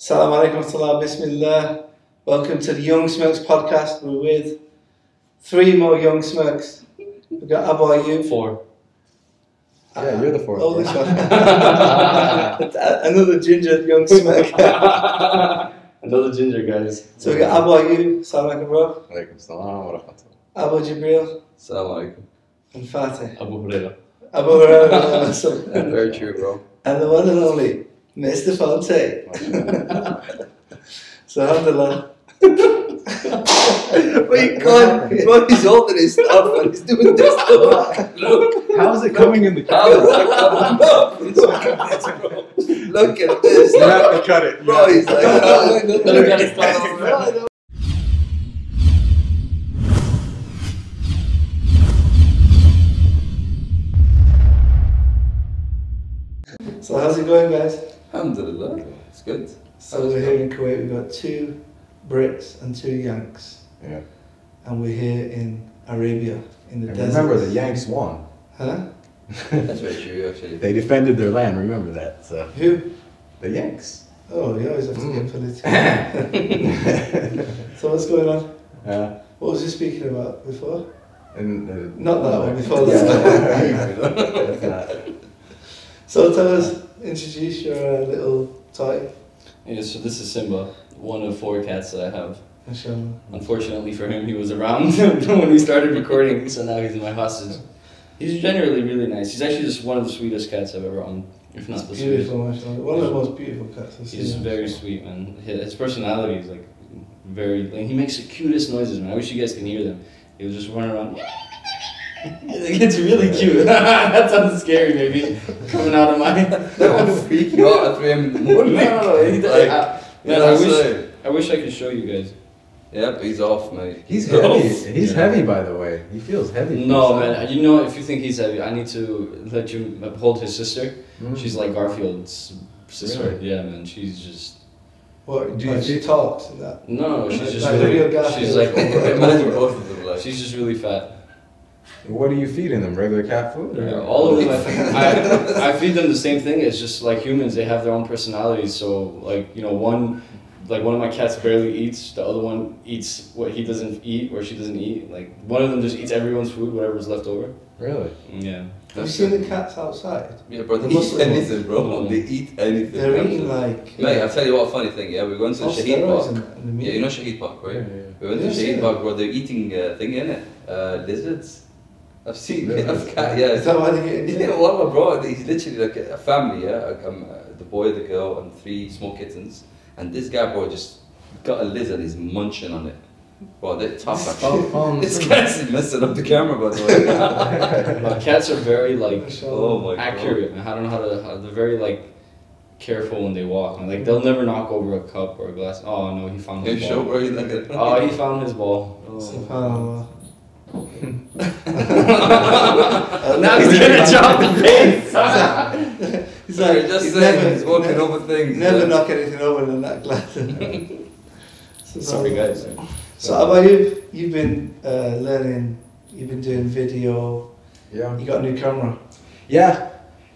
Assalamu alaikum warahmatullahi bismillah. Welcome to the Young Smirks podcast. We're with three more Young Smirks. We've got Abu Ayyub. Four. Yeah, you're the fourth. Oh, this one. Another ginger Young Smirk. Another ginger, guys. So we got Abu Ayyub. Assalamu alaikum bro. Alaikum salam wa rahmatullah. Abu Jibril. Assalamu alaikum. And Fatih. Abu Huraira. Abu Huraira. Very true, bro. And the one and only Mr. Fonte. So alhamdulillah. But you can't, bro, he's holding his stuff and he's doing this. Look. How is it coming in the How camera? is that coming up? Look at this. You have to cut it. Bro, he's like, oh, Look at his stuff. So how's it going, guys? Alhamdulillah. It's good. So we're here in Kuwait. We've got two Brits and two Yanks. Yeah. And we're here in Arabia, in the And desert. remember, the Yanks won. Huh? That's very true, actually. They defended their land. Remember that. So Who? the Yanks. Oh, you always have to get political. So what's going on? What was you speaking about before? And Not that one, before yeah. that. So tell us, introduce your little toy. Yeah, so this is Simba, one of four cats that I have. Mashallah. Unfortunately for him, he was around when we started recording, so now he's my hostage. He's generally really nice. He's actually just one of the sweetest cats I've ever owned, if not the sweetest. Beautiful, mashallah. One of the most beautiful cats I've seen. He's very sweet, man. His personality is like very. Like, he makes the cutest noises, man. I wish you guys can hear them. He'll just run around. It's really cute. That sounds scary, maybe coming out of my. That would freak you out at 3 a.m. in the morning. No, he does. Like, Man, I wish I could show you guys. Yeah, but he's off, mate. He's heavy. He's heavy, by the way. He feels heavy. No, man. You know, if you think he's heavy, I need to let you hold his sister. She's like Garfield's sister. Really? Yeah, man. She's just. What, Do you she talks and that? No, she's just Like the real really. Garfield. She's like Imagine both of them, like. She's just really fat. What are you feeding them? Regular cat food? Yeah, all of them. I feed them the same thing. It's just like humans; they have their own personalities. So, like, you know, one of my cats barely eats. The other one eats what he doesn't eat or she doesn't eat. Like, one of them just eats everyone's food, whatever's left over. Really? Yeah. Have you seen the cats outside? Yeah, bro, they The eat Muslim anything, bro. ones. They eat anything. They're eating like... Mate, I'll tell you what a funny thing, yeah? We went to all Shaheed steroids Park. in the meat. Yeah, you know Shaheed Park, right? Yeah. We went to Yeah, I've seen Shaheed it. Park, bro. They're eating thing in it. Lizards. I've seen it. Lizards. Yeah. Is that why they get in Yeah, there? well, bro, he's literally like a family, yeah? The boy, the girl, and 3 small kittens. And this guy, bro, just got a lizard, he's munching on it. Bro, they're tough, actually. This guy's messing up the camera, by the way. But cats are very like Oh my god. accurate. Man. I don't know how they're very like careful when they walk. Man. Like, they'll never knock over a cup or a glass. Oh no, he found Hey, his show, ball. bro, he's like a... Oh, he found his ball. Oh. Subhanallah. Now he's gonna drop the face. He's like, just he's saying, never, he's walking never, over things. never yeah. knock anything over than that glass. Sorry, guys. So how about you? You've been learning, you've been doing video, Yeah. you got a new camera. Yeah.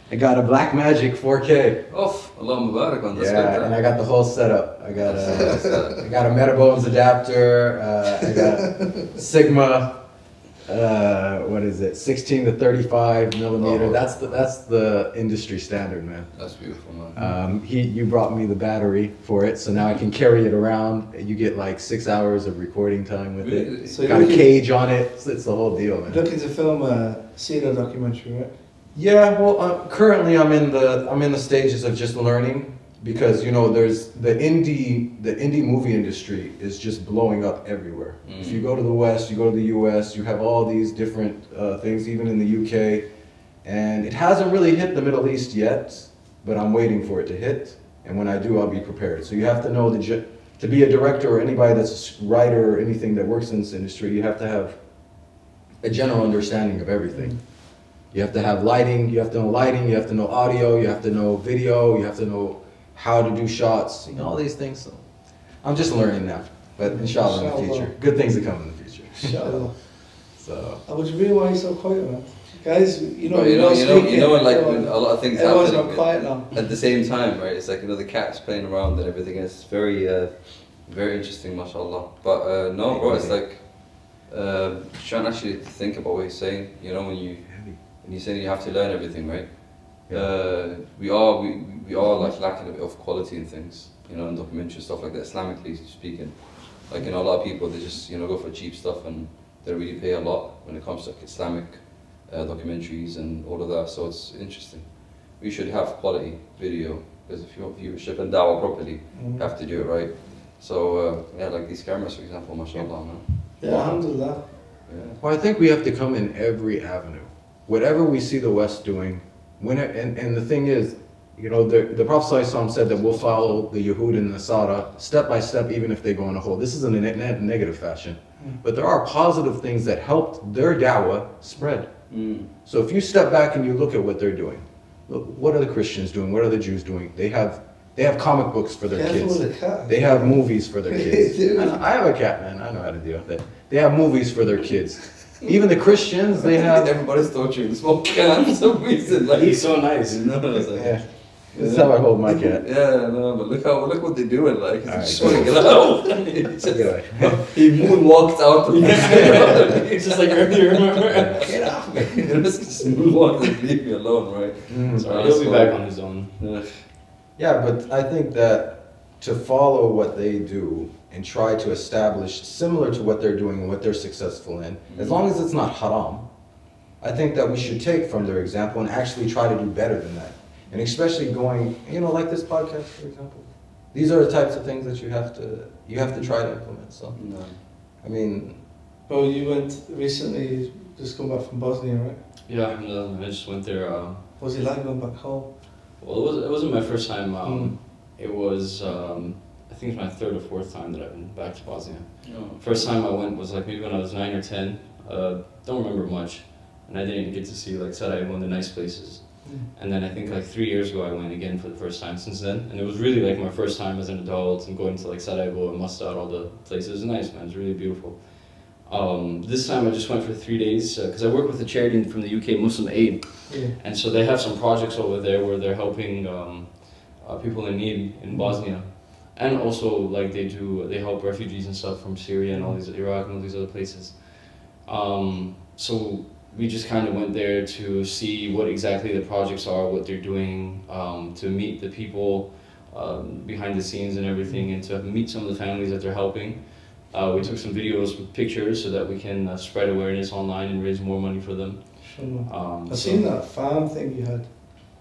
I got a Blackmagic 4K. Oh, Allah Mubarak on this Yeah, and I got the whole setup. I got a Metabones adapter. I got Sigma. What is it? 16 to 35 millimeter. Oh. That's the industry standard, man. That's beautiful, man. You brought me the battery for it, so now I can carry it around. You get like 6 hours of recording time with Really? it. So Got a you're cage on it. It's the whole deal, man. looking to film a Sino documentary, right? Yeah, well, currently I'm in the stages of just learning, because you know there's the indie movie industry is just blowing up everywhere. If you go to the West, you go to the US, you have all these different things, even in the UK, and it hasn't really hit the Middle East yet, but I'm waiting for it to hit, and when I do, I'll be prepared. So you have to know to be a director or anybody that's a writer or anything that works in this industry, you have to have a general understanding of everything. You have to have lighting, you have to know lighting, you have to know audio, you have to know video, you have to know how to do shots, you know, all these things. So I'm just learning now, but inshallah in the future. Good things to come in the future. Inshallah. So. Would you really why you so quiet, man? Guys, you know, But like when a lot of things everyone's happen not quiet now. at the same time, right? It's like the cats playing around and everything. It's very, very interesting, mashallah. But no, bro, it's like trying actually to think about what you're saying. You know, when you say you have to learn everything, right? Yeah. We are like lacking a bit of quality in things. You know, in documentary stuff like that, Islamically speaking. Like, you know, a lot of people, they just, go for cheap stuff and they don't really pay a lot when it comes to like, Islamic documentaries and all of that. So it's interesting. We should have quality video, because if you want viewership and dawah properly, you have to do it right. So like these cameras, for example, mashallah, man. Yeah, alhamdulillah. Yeah. Well, I think we have to come in every avenue. Whatever we see the West doing, and the thing is, the Prophet ﷺ said that we'll follow the Yahud and Nasara step by step, even if they go in a hole. This is in a negative fashion. But there are positive things that helped their dawah spread. So if you step back and you look at what they're doing, look, what are the Christians doing? What are the Jews doing? They have comic books for their Careful kids. with the cat. They have movies for their kids. Dude. I have a cat, man. I know how to deal with it. They have movies for their kids. Even the Christians, they have. Everybody's torturing smoke can for some reason. Like, He's so nice. it's like, Yeah. This is how I hold my cat. Yeah, no, but look what they're doing. Like, All right, just want to get out. Anyway. He moonwalked out. It's just like earlier, remember? Get off me! Just moonwalk and leave me alone, right? Sorry, he'll be back on his own. Yeah, but I think that to follow what they do and try to establish similar to what they're doing and what they're successful in, as long as it's not haram, I think that we should take from their example and actually try to do better than that. And especially going, like this podcast, for example. These are the types of things that you have to try to implement. So, I mean. Well, you went recently, just come back from Bosnia, right? Yeah, I just went there. What was it like going back home? Well, it wasn't my first time. It was, I think it's my third or fourth time that I've been back to Bosnia. First time I went was like maybe when I was 9 or 10. Don't remember much, and I didn't get to see like Sarajevo, one of the nice places. And then I think like 3 years ago I went again for the first time since then, and it was really like my first time as an adult and going to like Sarajevo and Mostar, all the places. It was nice, man. It was really beautiful. This time I just went for 3 days because I work with a charity from the UK, Muslim Aid, and so they have some projects over there where they're helping people in need in Bosnia, and also like they help refugees and stuff from Syria and all these Iraq and all these other places. So we just kind of went there to see what exactly the projects are, what they're doing, to meet the people behind the scenes and everything, and to meet some of the families that they're helping. We took some videos with pictures so that we can spread awareness online and raise more money for them. I've seen that farm thing you had.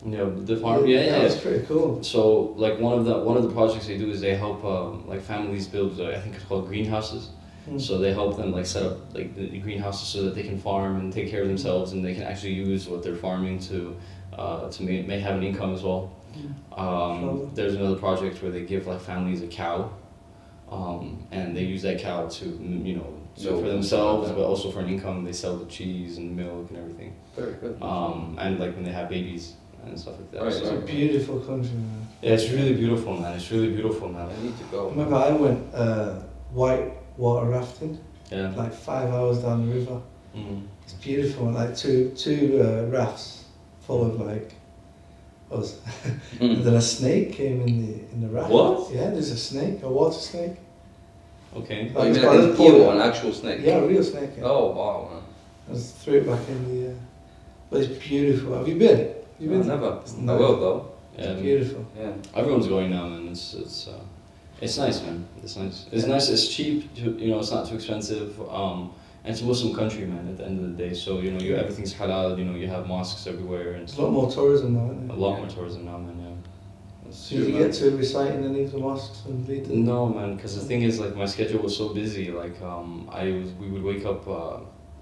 Yeah, the farm. Yeah, That was pretty cool. So like one of the projects they do is they help like families build I think it's called greenhouses. So they help them like set up like the greenhouses so that they can farm and take care of themselves, and they can actually use what they're farming to may have an income as well. There's another project where they give like families a cow, and they use that cow to so for themselves, but also for an income. They sell the cheese and milk and everything. Very good. And like when they have babies and stuff like that. Right, It's a beautiful country, man. Yeah, it's really beautiful, man. It's really beautiful, man. I need to go. I remember I went white water rafting, Yeah. like 5 hours down the river. It's beautiful, like two rafts full of like us. And then a snake came in the raft. What? Yeah, there's a snake, a water snake. Okay. Oh, you mean I like an just pulled eel, it. an actual snake? Yeah, a real snake. Yeah. Oh, wow, man. I just threw it back in the. But it's beautiful. Have you been? No, never. It's I nice. will, though. Yeah. It's beautiful. Yeah. Everyone's going now, man. It's nice, man. It's nice. It's nice. It's cheap. It's not too expensive. And it's a Muslim country, man. At the end of the day, so everything's halal. You have mosques everywhere, and There's a lot more tourism now, isn't a there? lot more tourism now, man. Yeah. So did you get to recite in any of the mosques and lead them? No, man. Because the thing is, like, my schedule was so busy. Like, we would wake up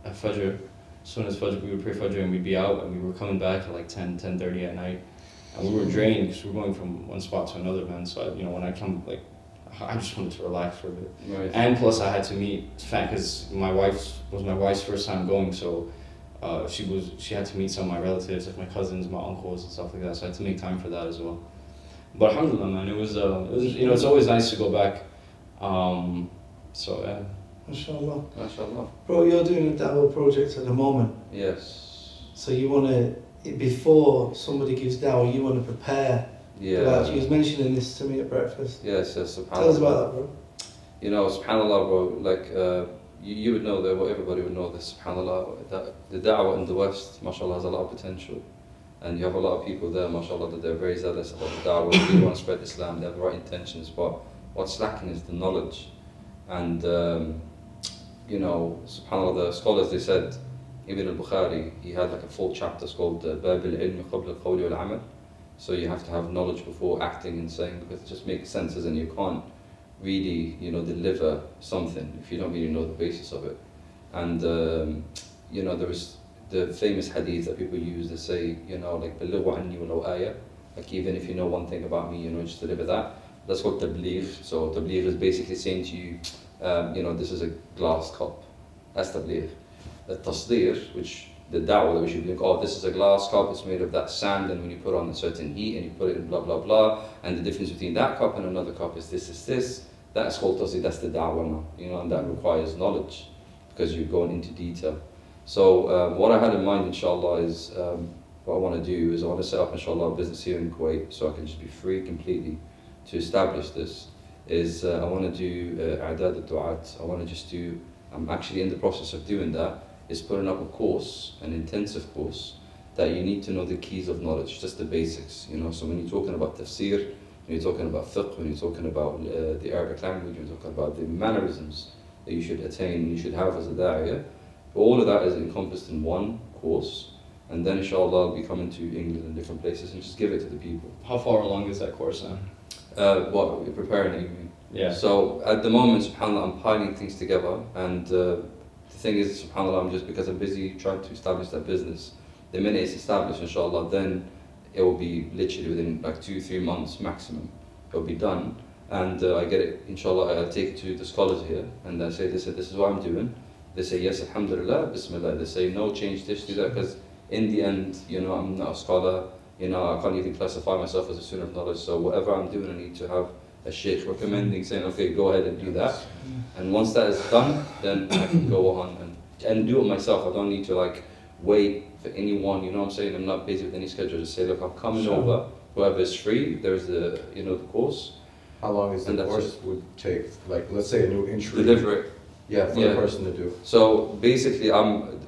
at Fajr. As soon as Fajr, we would pray Fajr, and we'd be out, and we were coming back at like 10:30 at night, and we were drained because we were going from one spot to another, man. So when I come, like, I just wanted to relax for a bit. Right. And plus, I had to meet because my wife's first time going, so she had to meet some of my relatives, like my cousins, my uncles, and stuff like that. So I had to make time for that as well. But alhamdulillah, man, it was it's always nice to go back. So yeah. Mashallah. MashaAllah. Bro, you're doing a dawah project at the moment. Yes. So you want to, before somebody gives dawah, you want to prepare. Yeah. He was mentioning this to me at breakfast. Yes, subhanAllah. Tell us about that, bro. You know, subhanAllah, bro, like, you would know that, well, everybody would know this, subhanAllah, that the da'wah in the West, mashallah, has a lot of potential. And you have a lot of people there, mashallah, that they're very zealous about the da'wah, they want to spread Islam, they have the right intentions, but what's lacking is the knowledge. And, you know, subhanAllah, the scholars, they said, Ibn al-Bukhari, he had like a full chapter called Bab al-ilm qabla al-qawli wal-amal. So you have to have knowledge before acting and saying, because it just makes sense, and you can't really, you know, deliver something if you don't really know the basis of it. And, you know, there was the famous hadith that people use, they say, you know, like, بَلِّغُ عَنِّي وَلَوْ آيَةً, like, even if you know one thing about me, you know, just deliver that. That's called tabligh. So tabligh is basically saying to you, you know, this is a glass cup. That's tabligh. The tasdeer, which the da'wah that we should be like, oh, this is a glass cup, it's made of that sand, and when you put on a certain heat and you put it in blah blah blah, and the difference between that cup and another cup is this, that's called tasdeer, that's the da'wah now, you know, and that requires knowledge, because you're going into detail. So what I had in mind, inshallah, is what I want to do is I want to set up, inshallah, a business here in Kuwait, so I can just be free completely to establish this. Is I want to do i'dad al-du'at, I want to just do, I'm actually in the process of doing that, is putting up a course, an intensive course, that you need to know the keys of knowledge, just the basics, you know. So when you're talking about tafsir, when you're talking about fiqh, when you're talking about the Arabic language, when you're talking about the mannerisms that you should attain, you should have as a da'iyah, all of that is encompassed in one course, and then inshallah I'll be coming to England and different places and just give it to the people. How far along is that course now? What, we're preparing it, you mean? Yeah. So at the moment, subhanAllah, I'm piling things together, and the thing is, subhanAllah, I'm just, because I'm busy trying to establish that business. The minute it's established, inshallah, then it will be literally within like 2-3 months maximum. It will be done, and I get it, inshallah, I take it to the scholars here, and I say, this is what I'm doing. They say, yes, alhamdulillah, bismillah. They say, no, change this, do that, because in the end, you know, I'm not a scholar, you know, I can't even classify myself as a student of knowledge, so whatever I'm doing, I need to have a sheikh recommending, saying, okay, go ahead and do that. And once that is done, then I can go on and do it myself. I don't need to like wait for anyone, you know what I'm saying? I'm not busy with any schedule. Just say, look, I'm coming over, whoever is free, there's the, you know, the course. How long is the course would take? Like, let's say a new entry. Deliver it. Yeah, for the person to do. So basically,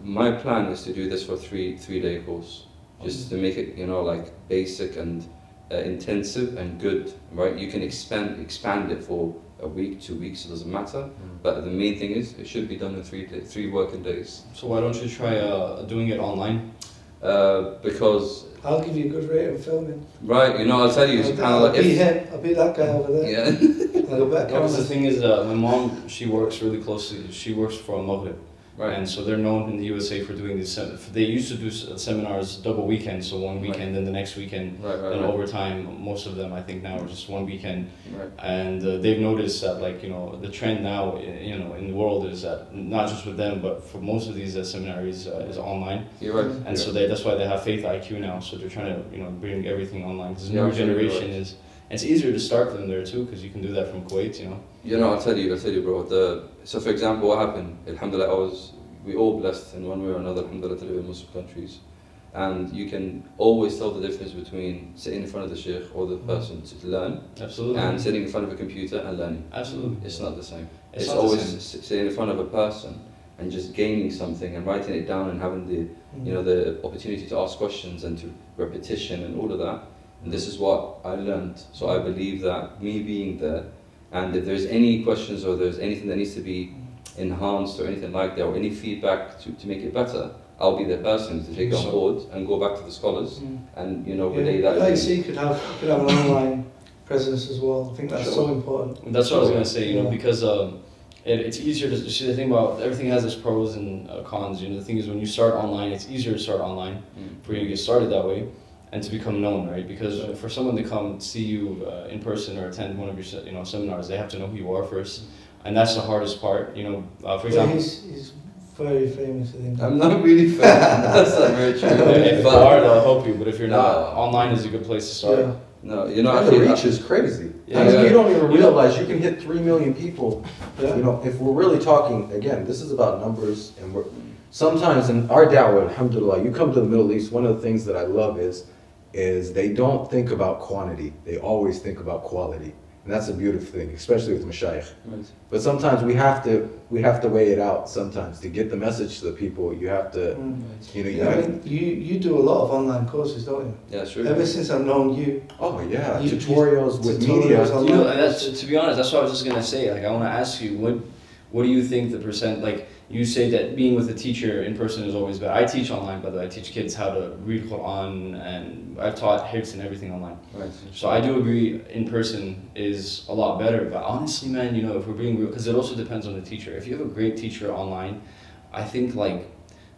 my plan is to do this for a three-day course, just to make it, you know, like basic and intensive and good, right? You can expand it for a week, 2 weeks, it doesn't matter. But the main thing is, it should be done in 3 working days. So why don't you try doing it online? Because I'll give you a good rate of filming. Right, you know, I'll tell you, I'll be him. I'll be that guy over there. Yeah. Because the thing is, my mom, she works really closely. She works for Maghrib. Right. And so they're known in the USA for doing these. They used to do seminars double weekend, so one weekend, then the next weekend, then overtime. Most of them, I think, now are just one weekend. Right. And they've noticed that, like, you know, the trend now, you know, in the world is that not just with them, but for most of these seminaries is online. You're right. And so that's why they have Faith IQ now. So they're trying to, you know, bring everything online, because the new generation is. And it's easier to start them there too, because you can do that from Kuwait, you know. You know, I'll tell you, bro. So for example, what happened? Alhamdulillah, we all blessed in one way or another, alhamdulillah, to live in Muslim countries. And you can always tell the difference between sitting in front of the sheikh or the person to learn, absolutely, and sitting in front of a computer and learning. Absolutely. It's not the same. It's always sitting in front of a person and just gaining something and writing it down and having the, you know, the opportunity to ask questions and to repetition and all of that. And this is what I learned. So I believe that me being there, and if there's any questions or there's anything that needs to be enhanced or anything like that, or any feedback to make it better, I'll be the person to take it on board and go back to the scholars and, you know, relay that. IC could have an online presence as well. I think that's so important. That's what I was going to say, you know, because it's easier to see. The thing about everything has its pros and cons. You know, the thing is, when you start online, it's easier to start online for you to get started that way and to become known, right? Because for someone to come see you in person or attend one of your, you know, seminars, they have to know who you are first, and that's the hardest part. You know, for example, he's very famous. I think. I'm not really famous. That's not very true. If you are, they'll help you. But if you're not, online is a good place to start. Yeah. No, you know, the reach is crazy. Yeah. I mean, you don't even realize you can hit 3 million people. Yeah. You know, if we're really talking, again, this is about numbers, and sometimes in our da'wah, alhamdulillah, you come to the Middle East, one of the things that I love is they don't think about quantity. They always think about quality. And that's a beautiful thing, especially with mashayikh. Right. But sometimes we have to weigh it out sometimes to get the message to the people. You have to, you know, I mean, you do a lot of online courses, don't you? Yeah, sure. Ever since I've known you. Oh yeah, You- tutorials with tutorials media. online. You know, and that's, to be honest, that's what I was just gonna say. Like, I want to ask you, what do you think the percent? Like, you say that being with a teacher in person is always better. I teach online, by the way. I teach kids how to read Quran, and I've taught hifz and everything online. Right. So I do agree, in person is a lot better. But honestly, man, you know, if we're being real, because it also depends on the teacher. If you have a great teacher online, I think like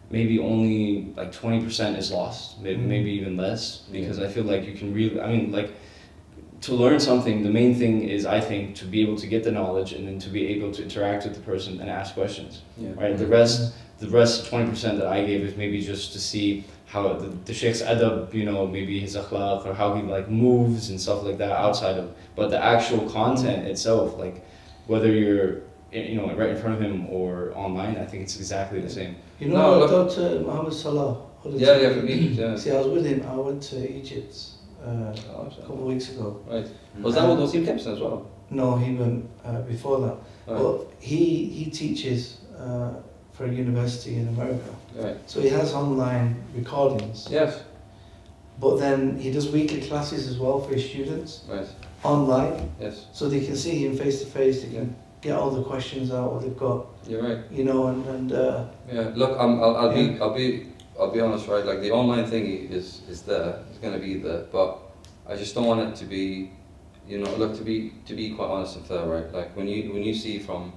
maybe only like 20% is lost, maybe even less, because I feel like you can really. I mean, like, to learn something, the main thing is, I think, to be able to get the knowledge and then to be able to interact with the person and ask questions. Yeah. Right. The rest, 20% that I gave is maybe just to see how the sheikh's adab, you know, maybe his akhlaq, or how he like moves and stuff like that outside of. But the actual content itself, like whether you're, you know, right in front of him or online, I think it's exactly the same. You know, No, I thought Muhammad Salah. Yeah, for me, yeah. See, I was with him. I went to Egypt a couple of weeks ago. Right. Was that what Wasim Kempson as well? No, he went before that. Right. But he teaches for a university in America. Right. So he has online recordings. Yes. But then he does weekly classes as well for his students Right. online. Yes. So they can see him face to face. They can get all the questions out what they've got. You're right. You know, and Yeah. Look, I'll be honest, right? Like, the online thing is there. It's gonna be there, but I just don't want it to be, you know. Look, to be quite honest and fair, right? Like, when you see from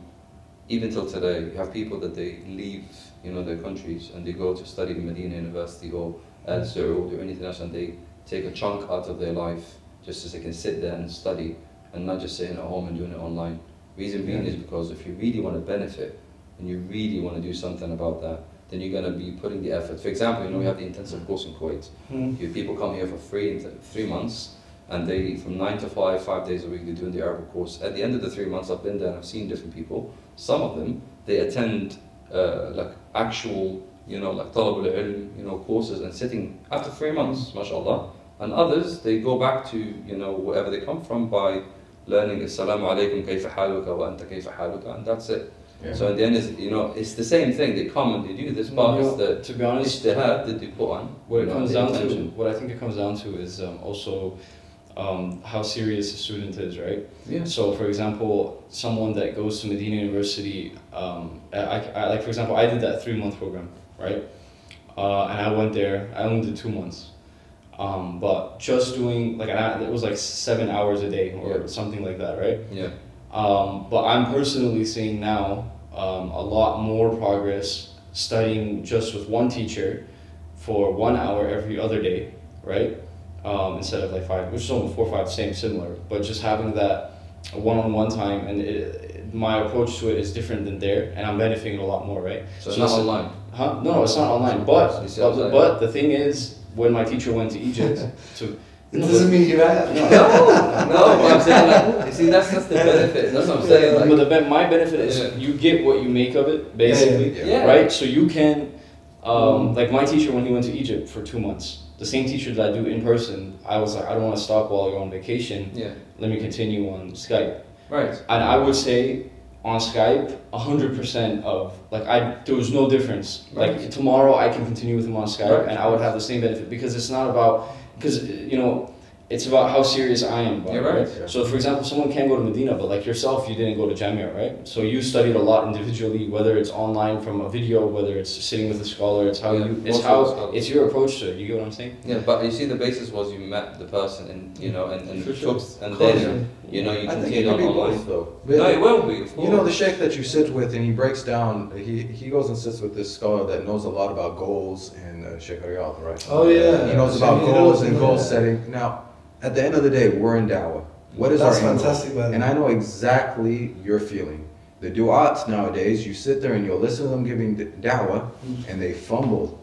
even till today, you have people that they leave, you know, their countries and they go to study in Medina University or Al Saud or anything else, and they take a chunk out of their life just so they can sit there and study and not just sitting at home and doing it online. Reason being is because if you really want to benefit and you really want to do something about that, then you're going to be putting the effort. For example, you know, we have the intensive course in Kuwait. You have people come here for 3 months, and they, from 9 to 5 days a week, they're doing the Arabic course. At the end of the 3 months, I've been there and I've seen different people. Some of them, they attend like actual, you know, like talab al-ilm, you know, courses, and sitting after 3 months, mashallah. And others, they go back to, you know, wherever they come from by learning Assalamu alaikum kayfa haluka wa anta kayfa haluka, and that's it. Yeah. So in the end, is, you know, it's the same thing. They come and they do this, but it's the, to be honest, ijtihad that they put on. What it comes down to, what I think it comes down to, is also how serious a student is, right? Yeah. So, for example, someone that goes to Medina University, like for example, I did that 3-month program, right? And I went there. I only did 2 months. But just doing like it was like 7 hours a day or something like that, right? Yeah. But I'm personally seeing now a lot more progress studying just with one teacher for 1 hour every other day, right? Instead of like 5, which is almost 4 or 5, similar, but just having that one-on-one time, and my approach to it is different than there, and I'm benefiting a lot more, right? So it's not online? Huh? No, it's not online, but the thing is, when my teacher went to Egypt, it doesn't mean you're right. No, but I'm saying, like, you see, that's the benefit. That's what I'm saying. Like, but my benefit is you get what you make of it, basically, right? So you can, like my teacher when he went to Egypt for 2 months, the same teacher that I do in person, I was like, I don't want to stop while you're on vacation. Yeah. Let me continue on Skype. Right. And I would say on Skype, 100% of, like, there was no difference. Right. Like, tomorrow I can continue with him on Skype, Right. and I would have the same benefit, because it's not about, because, you know, it's about how serious I am about it. You're right. Yeah. So, for example, someone can go to Medina, but like yourself, you didn't go to Jamia, right? So you studied a lot individually, whether it's online from a video, whether it's sitting with a scholar, it's how it's your approach to it. You get what I'm saying? Yeah, but you see, the basis was you met the person, and you know, and sure. then you know, you I think continue it on could be online. both, though. No, it will be. Of course. You know, the sheikh that you sit with, and he breaks down. He goes and sits with this scholar that knows a lot about goals in Sheikh Riyadh, right? Oh yeah. He knows about goals and goal setting. Now, at the end of the day, we're in dawah. What is That's our end fantastic, goal? man. And I know exactly your feeling. The du'ats nowadays, you sit there and you'll listen to them giving da'wah, and they fumble.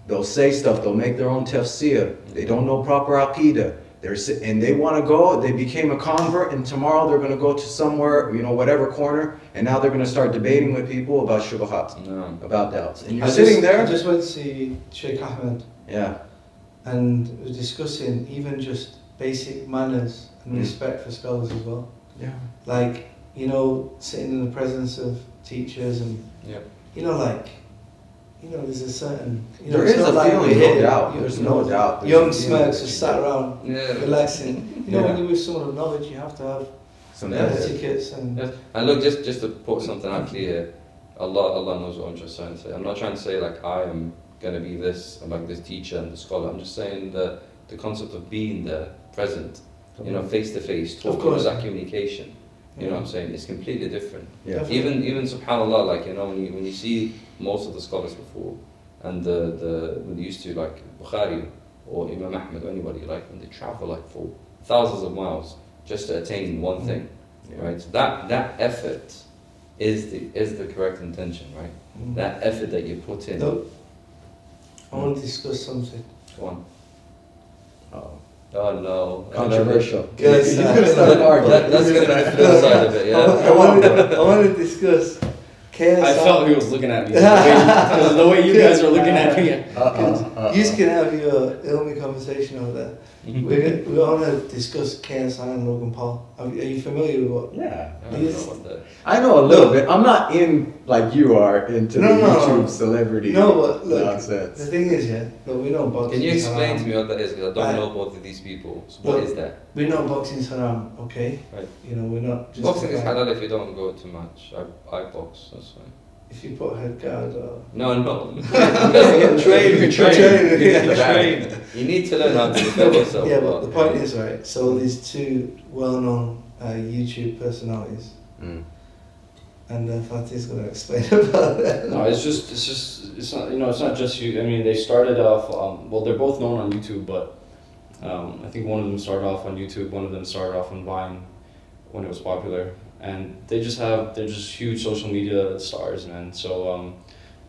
They'll say stuff, they'll make their own tafsir. They don't know proper aqidah. And they want to go, they became a convert, and tomorrow they're going to go to somewhere, you know, whatever corner, and now they're going to start debating with people about shubahat, about doubts. And you're sitting there. I just went to see Sheikh Ahmed. Yeah. And we were discussing even just basic manners and respect for scholars as well. Yeah. Like, you know, sitting in the presence of teachers and, you know, like, you know, there's a certain... You know, there is a feeling, no doubt. There's no doubt. Young Smirks just sat around, Yeah. relaxing. You know, when you're with someone of knowledge, you have to have some etiquettes and... Yes. And look, just to put something out clear, Allah knows what I'm just trying to say. I'm not trying to say like I am going to be this, I'm like this teacher and the scholar. I'm just saying that the concept of being there, present, you know, face to face, talking about that communication. You know what I'm saying? It's completely different. Yeah. Even subhanallah, like, you know, when you see most of the scholars before, and when they used to, like Bukhari or Imam Ahmed or anybody, like when they travel like for thousands of miles just to attain one thing, right? So that effort is the correct intention, right? That effort that you put in. Look, I want to discuss something. Go on. Oh. Oh no. Controversial. Yes. He's going to start arguing. That's going to be the flip side of it, yeah. I want to discuss KSI. I felt he was looking at me. Because the way you guys are looking at me. You can have your ilmi conversation over there. We're going to discuss KSI and Logan Paul. Are you familiar with what? Yeah. I I know a little bit. I'm not in, like you are, into the YouTube celebrity but look, nonsense. the thing is, we know boxing. Can you explain to me what that is? Because I don't know both of these people. So what is that? We know boxing's haram, okay? Right. You know, we're not just... Boxing is halal if you don't go too much. I box, that's fine. If you put head guard or... No. You get trained. You need to learn how to defend yourself. Yeah, but the point is, right, so there's two well-known YouTube personalities. And Fatih's going to explain about that. No, it's not, you know, it's not just you. I mean, they started off, well, they're both known on YouTube, but I think one of them started off on YouTube, one of them started off on Vine when it was popular. And they're just huge social media stars, man. So,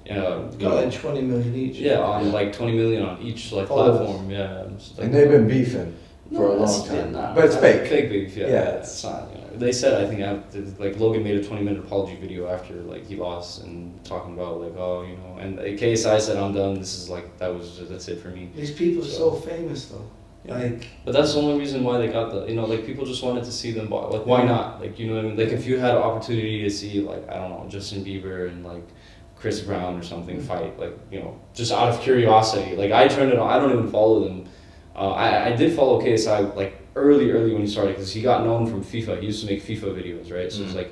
got like 20 million each. Yeah, on like 20 million on each like platform. Yeah. And they've been beefing for a long time. But it's fake. Fake beef, yeah. Yeah. It's not. You know, they said, I think after, like Logan made a 20-minute apology video after like he lost and talking about like, oh, you know, and KSI said, I'm done. This is like that's it for me. These people are so famous though. Like, but that's the only reason why they got the, you know, like people just wanted to see them, like why not? Like, you know what I mean? Like if you had an opportunity to see like, I don't know, Justin Bieber and like Chris Brown or something fight, like, you know, just out of curiosity, like I turned it on. I don't even follow them. I did follow KSI like early when he started, because he got known from FIFA. He used to make FIFA videos, right? So it's like,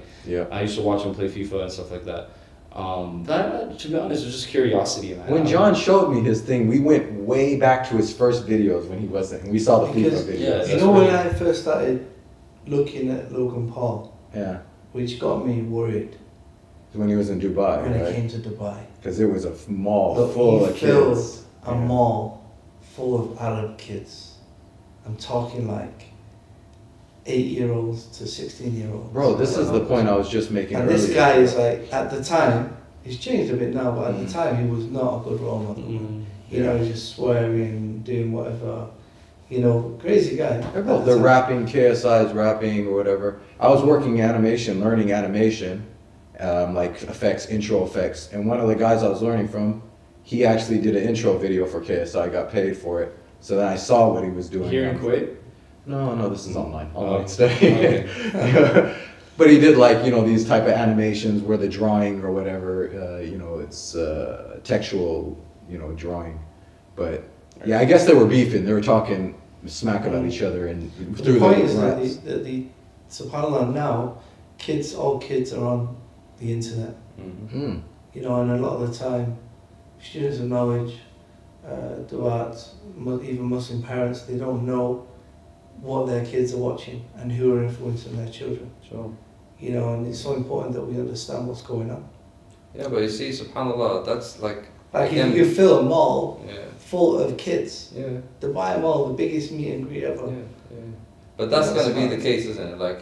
I used to watch him play FIFA and stuff like that. But to be honest, it was just curiosity, man. When John showed me his thing, we went way back to his first videos when he wasn't, and we saw the FIFA videos. Yeah, you know, when I first started looking at Logan Paul, which got me worried. When he was in Dubai, when right? he came to Dubai. Because it was a mall full of kids. A mall full of Arab kids. I'm talking like 8-year-olds to 16-year-olds. Bro, this is the point I was just making earlier. This guy is like, at the time, he's changed a bit now, but at the time he was not a good role model. You know, he's just swearing, doing whatever. You know, crazy guy. They're rapping, KSI's rapping or whatever. I was working animation, learning animation, like effects, intro effects. And one of the guys I was learning from, he actually did an intro video for KSI, got paid for it. So then I saw what he was doing. Here in Kuwait? No, this is online study. But he did like, you know, these type of animations where the drawing or whatever, you know, it's textual, you know, drawing. But yeah, I guess they were beefing. They were talking smack about each other and through the point is that the subhanAllah now, all kids are on the internet. You know, and a lot of the time, students of knowledge, du'at, even Muslim parents, they don't know what their kids are watching and who are influencing their children. Sure. You know, and it's so important that we understand what's going on. Yeah, but you see, subhanAllah, that's like if you fill a mall full of kids, the Dubai Mall, the biggest meet and greet ever. But that's going to be the case, isn't it? Like,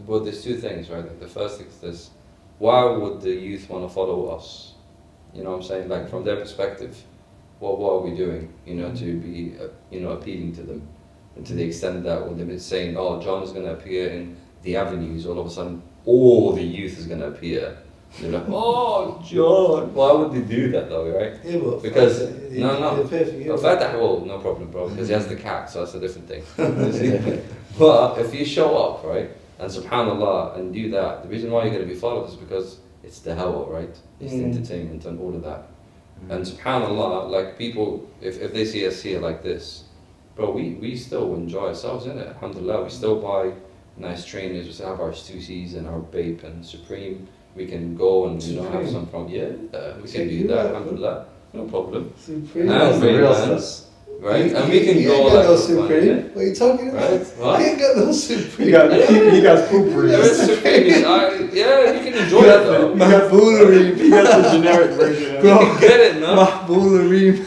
well, there's two things, right? Like, the first thing is this: why would the youth want to follow us? You know what I'm saying? Like, from their perspective, what are we doing? You know, to be, you know, appealing to them. And to the extent that when they're saying, oh, John is going to appear in the avenues, all of a sudden, all the youth is going to appear. And they're like, oh, John. Why would they do that though, right? Yeah, but because, no. Well, no problem, bro, because he has the cat, so that's a different thing. But if you show up, right, and subhanAllah, and do that, the reason why you're going to be followed is because it's the hawa, right? It's the entertainment and all of that. And subhanAllah, like people, if they see us here like this, bro, we still enjoy ourselves, innit? Alhamdulillah, we still buy nice trainers, we still have our Stussies and our Bape and Supreme. We can go and have some from, we can do that, alhamdulillah, no problem. Supreme. And Ray-Bans, right? And we can go like no Supreme. What are you talking about? Right? What? I ain't got no Supreme. He got poopery. There is Supreme, you can enjoy it though. Mahboolery. He got the generic version. You can get it, no? Mahboolery.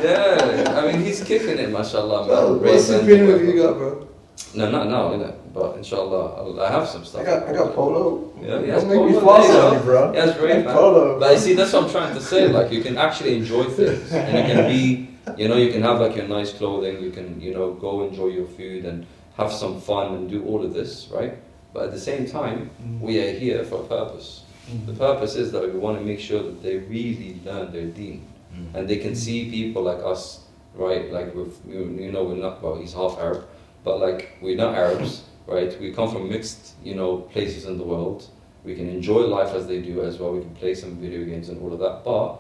Yeah, I mean he's kicking it, mashallah, man. What Supreme have you got, bro? No, not now, innit? But inshallah, I have some stuff. I got Polo. Yeah, Don't make me floss on you, bro. Yes, great, man. Polo. But you see, that's what I'm trying to say. Like, you can actually enjoy things, and you can be, you can have like your nice clothing. You can, go enjoy your food and have some fun and do all of this, right? But at the same time, we are here for a purpose. The purpose is that we want to make sure that they really learn their deen, and they can see people like us, right? Like we're not. Well, he's half Arab, but like we're not Arabs. Right, we come from mixed, places in the world. We can enjoy life as they do as well. We can play some video games and all of that. But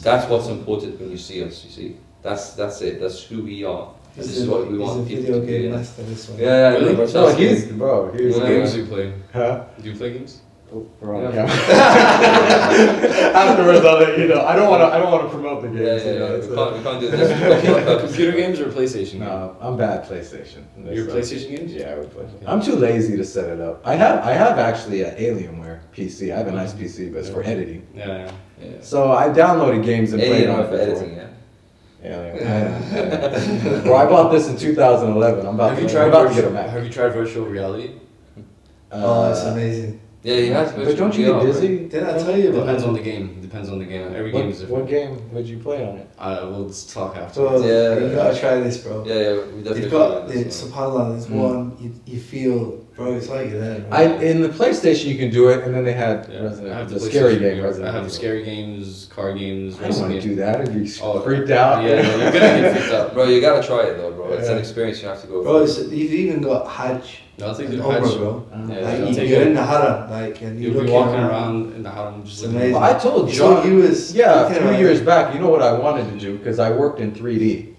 that's what's important when you see us. You see, that's it. That's who we are. This is what we want people to be. Video game master, this one. Yeah, Really? no, Here's What games do you play? Huh? Do you play games? Bro, yeah. Afterwards, I'll let you know. I don't want to promote the games. We can't do this. Computer games or PlayStation? No, I'm bad PlayStation. Your PlayStation games? Yeah, I would play. I'm too lazy to set it up. I have actually an Alienware PC. I have a nice PC, but it's for editing. Yeah. So I downloaded games and played on it for editing, yeah. Yeah. Bro, I bought this in 2011. I'm about to get a Mac. Have you tried virtual reality? Oh, it's amazing. Yeah, he has. But don't you get dizzy? Didn't I tell you about Depends on the game. Every game is different. What game would you play on it? We'll just talk after. So, you gotta try this, bro. Yeah, we definitely. You've got subhanAllah, there's one you feel, bro. It's like you're there. In the PlayStation you can do it, and then they had the scary game. I have scary games, car games. I don't want to do that. I'd be freaked out. Yeah, you're gonna get freaked out, bro. You gotta try it though, bro. It's an experience you have to go. Bro, you've even got Hajj. No, I think and the Umrah, Hajj, bro. Yeah, you're in the haram, and you'll be walking around in the haram just it's amazing. Well, I told John, he was a few years back, you know what I wanted to do, because I worked in 3D.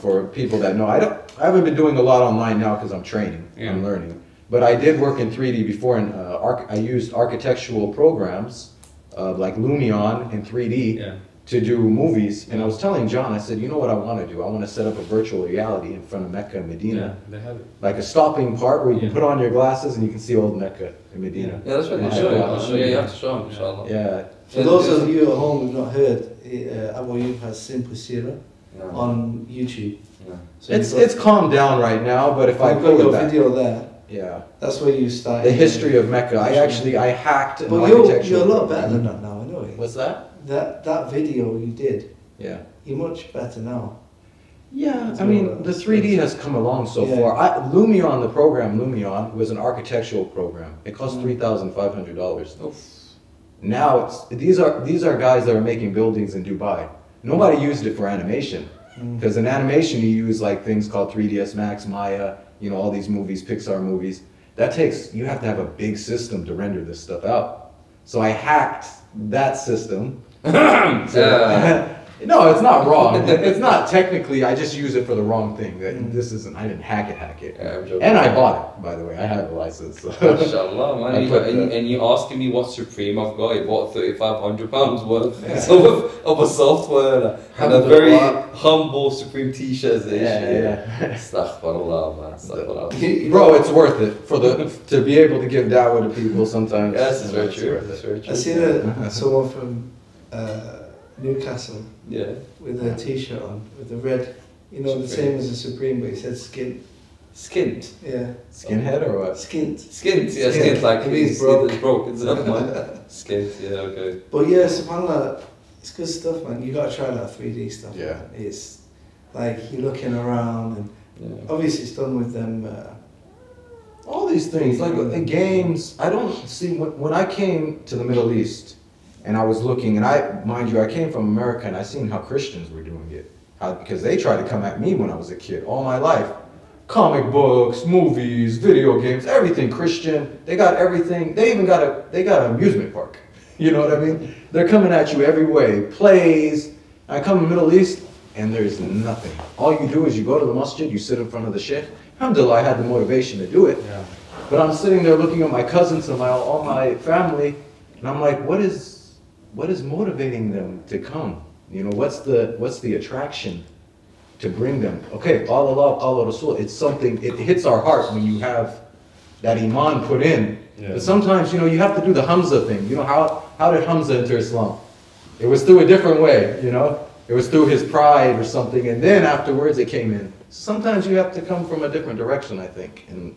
For people that know, I haven't been doing a lot online now because I'm training, I'm learning. But I did work in 3D before, and I used architectural programs like Lumion in 3D to do movies. And I was telling John, I said, you know what I want to do? I want to set up a virtual reality in front of Mecca and Medina. Yeah, they have it. Like a stopping part where you can put on your glasses and you can see old Mecca and Medina. Yeah, that's what I'll show you. I'll show you. You have to show them, inshallah. Yeah. For those of you at home who've not heard, Abu Ayyub has Simple Sira on YouTube. So it's calmed down right now, but if I put put your that video there, that's where you start. The history of Mecca. I hacked an But you're a lot better than that now, anyway. What's that? That video you did. Yeah. You're much better now. Yeah, I mean, the 3D has come along so far. Lumion, the program Lumion, was an architectural program. It cost $3,500. Now these are guys that are making buildings in Dubai. Nobody used it for animation, because in animation you use like things called 3ds Max, Maya, all these movies, Pixar movies. You have to have a big system to render this stuff out. So I hacked that system. No, it's not wrong. It's not technically. I just use it for the wrong thing. This isn't. I didn't hack it. Yeah, and I bought it, by the way. I have a license. So. Mashallah, man. And you asking me what Supreme I've got? I bought £3,500 worth of a software and a very humble Supreme T-shirt. Yeah. Astaghfirullah, man. Astaghfirullah. Bro, it's worth it to be able to give da'wah to people sometimes. Yes, it's very true. It's very true. I seen someone from Newcastle with a T-shirt on with the red, the same as the Supreme, but he said skint. Skint? Yeah. Skinhead or what? Skint. Skint, yeah, skint, like he's broke. It's broke, it's up, man. Skint, yeah, okay. But yeah, subhanAllah, it's good stuff, man. You gotta try that 3D stuff. Yeah. Man. It's Like you're looking around, and obviously it's done with them. All these things, like in games, I don't see, when I came to the Middle East and I was looking, and mind you, I came from America and I seen how Christians were doing it. Because they tried to come at me when I was a kid, all my life. Comic books, movies, video games, everything Christian. They got everything. They even got an amusement park. You know what I mean? They're coming at you every way. Plays. I come to the Middle East and there's nothing. All you do is you go to the masjid, you sit in front of the sheikh. Alhamdulillah, I had the motivation to do it. Yeah. But I'm sitting there looking at my cousins and all my family, and I'm like, what is motivating them to come? You know, what's the attraction to bring them? Okay, Allah, Allah Rasul, it's something, it hits our heart when you have that iman put in. Yeah. But sometimes, you know, you have to do the Hamza thing. You know, how did Hamza enter Islam? It was through a different way, you know? It was through his pride or something, and then afterwards it came in. Sometimes you have to come from a different direction, I think, and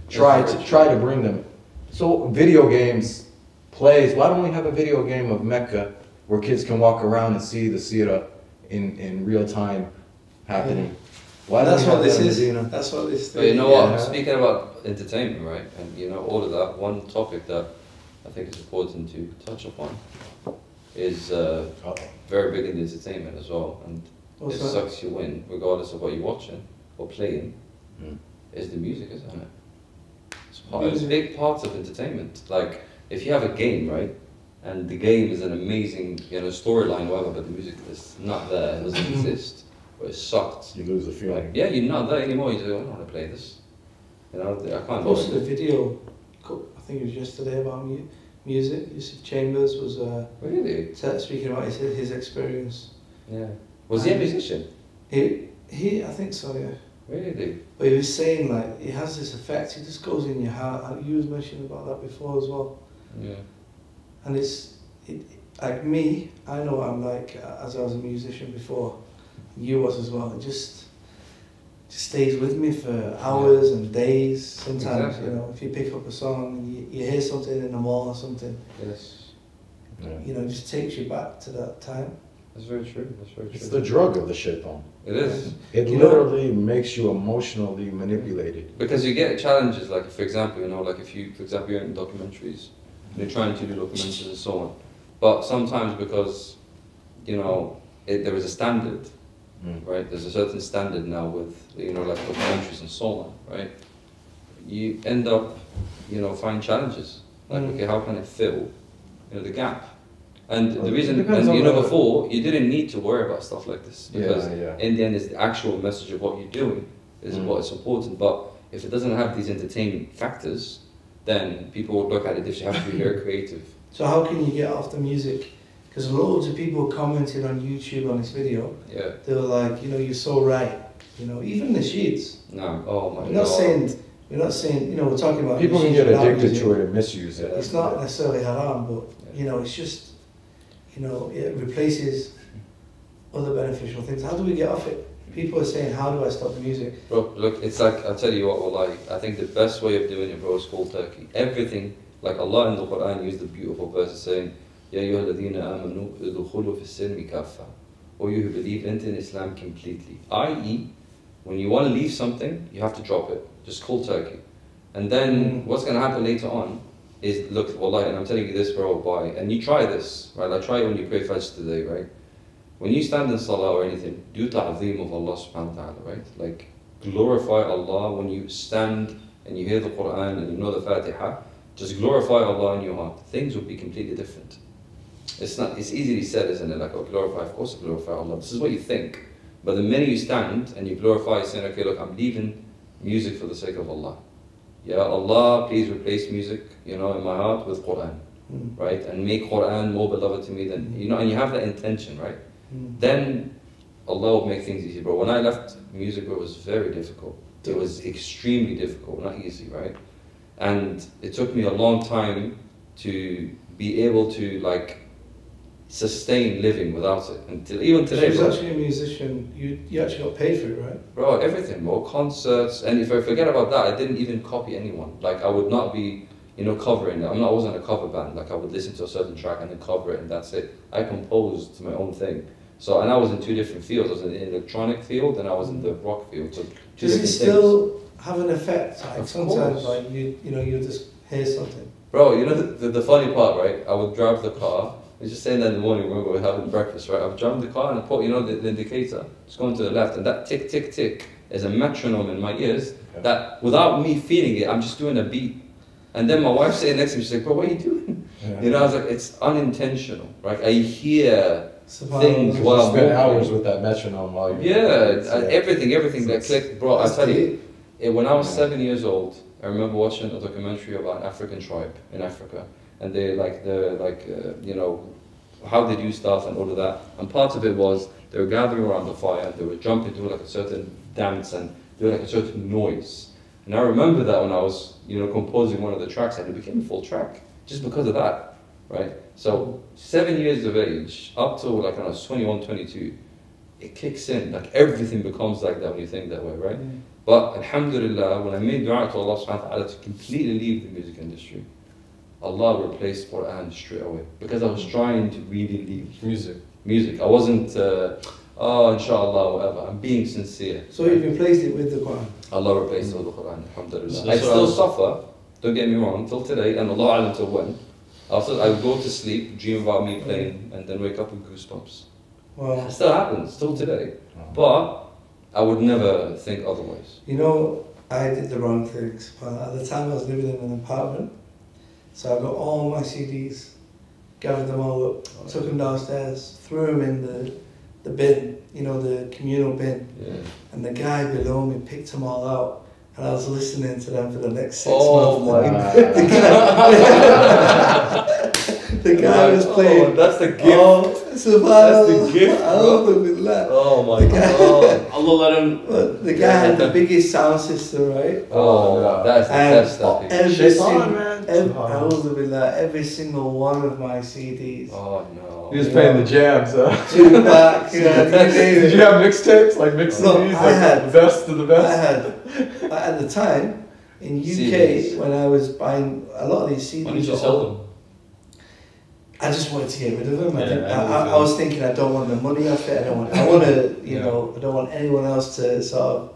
try to bring them. So video games, plays, why don't we have a video game of Mecca where kids can walk around and see the seerah in real time happening? Why that's what this is. That's what this is. But you know what? Speaking about entertainment, right? And you know all of that. One topic that I think is important to touch upon is very big in the entertainment as well. And it sucks you win, regardless of what you're watching or playing. Is the music, isn't it? It's a big part of entertainment. Like if you have a game, right? And the game is an amazing, you know, storyline, whatever, but the music is not there, it doesn't exist. But it sucked. You lose the feeling. Like, yeah, you're not there anymore. You say, I don't want to play this. You know, I can't. Posted a video, I think it was yesterday, about music. Yusuf Chambers was really speaking about his experience. Yeah. Was he a musician? He, I think so, yeah. Really? But he was saying, like, it has this effect, it just goes in your heart. You was mentioning about that before as well. Yeah. And like me, I know what I'm like as I was a musician before. You was as well. It just stays with me for hours and days. Sometimes, exactly. You know, if you pick up a song and you hear something in the mall or something, yes, you know, it just takes you back to that time. That's very true. That's very true. It's the drug of the shaitan. It is. It literally makes you emotionally manipulated. Because you get challenges, like for example, you know, like if you, for example, you're in documentaries, you're trying to do documentaries and so on, but sometimes because, you know, there is a standard, right? There's a certain standard now with, you know, like documentaries and so on, right? You end up, you know, finding challenges. Like, okay, how can I fill, you know, the gap? And the reason, and you know, before, you didn't need to worry about stuff like this. Because in the end, it's the actual message of what you're doing is what is important. But if it doesn't have these entertainment factors, then people will look at it if you have to be very creative. So how can you get off the music? Because loads of people commented on YouTube on this video. Yeah. They were like, you know, you're so right. You know, even the sheets. No. Oh my God. We're not saying, you know, we're talking about people can get addicted to it and misuse it. It's not necessarily haram, but you know, it's just, you know, it replaces other beneficial things. How do we get off it? People are saying, how do I stop the music? Bro, look, it's like, I'll tell you what, wallahi, I think the best way of doing it, bro, is cold turkey. Everything, like Allah in the Quran used the beautiful verse saying, Ya ayyuha alladhina amanu udkhulu fi silmi kaffa. Or you who believe in Islam completely. I.e., when you want to leave something, you have to drop it. Just cold turkey. And then what's going to happen later on is, look, wallahi, and I'm telling you this, bro, boy, and you try this, right? Like, try it when you pray Fajr today, right? When you stand in salah or anything, do ta'zeem of Allah subhanahu wa ta'ala, right? Like, glorify Allah when you stand and you hear the Quran and you know the Fatiha. Just glorify Allah in your heart. Things will be completely different. It's easily said, isn't it? Like, oh, glorify, of course I glorify Allah. This is what you think. But the minute you stand and you glorify, you're saying, okay, look, I'm leaving music for the sake of Allah. Ya Allah, please replace music, you know, in my heart with Quran, right? And make Quran more beloved to me than, you know, and you have that intention, right? Then Allah will make things easy, bro. When I left music, it was very difficult. It was extremely difficult, not easy, right? And it took me a long time to be able to, like, sustain living without it. Until even today, so actually a musician, you actually got paid for it, right? Bro, everything, bro. Concerts, and if I forget about that, I didn't even copy anyone. Like, I would not be, you know, covering it. I wasn't a cover band. Like, I would listen to a certain track and then cover it, and that's it. I composed my own thing. So, and I was in two different fields. I was in the electronic field and I was in the rock field. So two Does it different still have an effect? Like Of sometimes, course. like you know, you just hear something. Bro, you know the funny part, right? I would drive the car. I was just saying that in the morning when we were having breakfast, right? I would drive the car and I put, you know, the indicator. It's going to the left, and that tick, tick, tick is a metronome in my ears. That without me feeling it, I'm just doing a beat. And then my wife sitting next to me, she's like, "Bro, what are you doing?" You know, I was like, "It's unintentional." Right? I hear things while I'm spend walking. hours with that metronome while you're Everything that clicked, bro. I tell you, when I was 7 years old, I remember watching a documentary about an African tribe in Africa, and you know, how they do stuff and all of that. And part of it was they were gathering around the fire, they were jumping to like a certain dance and do like a certain noise. And I remember that when I was, you know, composing one of the tracks, and it became a full track just because of that, right? So 7 years of age, up to like when I was 21, 22, it kicks in, like everything becomes like that when you think that way, right? But alhamdulillah, when I made dua to Allah subhanahu wa ta'ala to completely leave the music industry, Allah replaced Quran straight away. Because I was trying to really leave music. I wasn't, inshallah, whatever. I'm being sincere. So you've replaced it with the Quran. Allah replaced it with the Quran, alhamdulillah. So I still suffer, don't get me wrong, till today, and Allah alam till when. I would go to sleep, dream about me playing, and then wake up with goosebumps. Wow. It still happens, till today. But I would never think otherwise. You know, I did the wrong things. At the time I was living in an apartment, so I got all my CDs, gathered them all up, took them downstairs, threw them in the bin, you know, the communal bin. Yeah. And the guy below me picked them all out, and I was listening to them for the next 6 Oh months. my The guy was playing. That's the gift. Oh, That's the gift, bro. Oh my god. Allah let him. The guy had the biggest sound system, right? Oh, that's the best stuff. Every single one of my CDs. Oh no. He was playing the jams, huh? Tupac, Did you have mixtapes, like mix No, CDs, I like had- the best of the best? at the time, in UK, CDs. when I was buying a lot of these CDs, Why did you sell them? I just wanted to get rid of them. Yeah, I was thinking I don't want the money off it. I want to, you know, I don't want anyone else to sort of.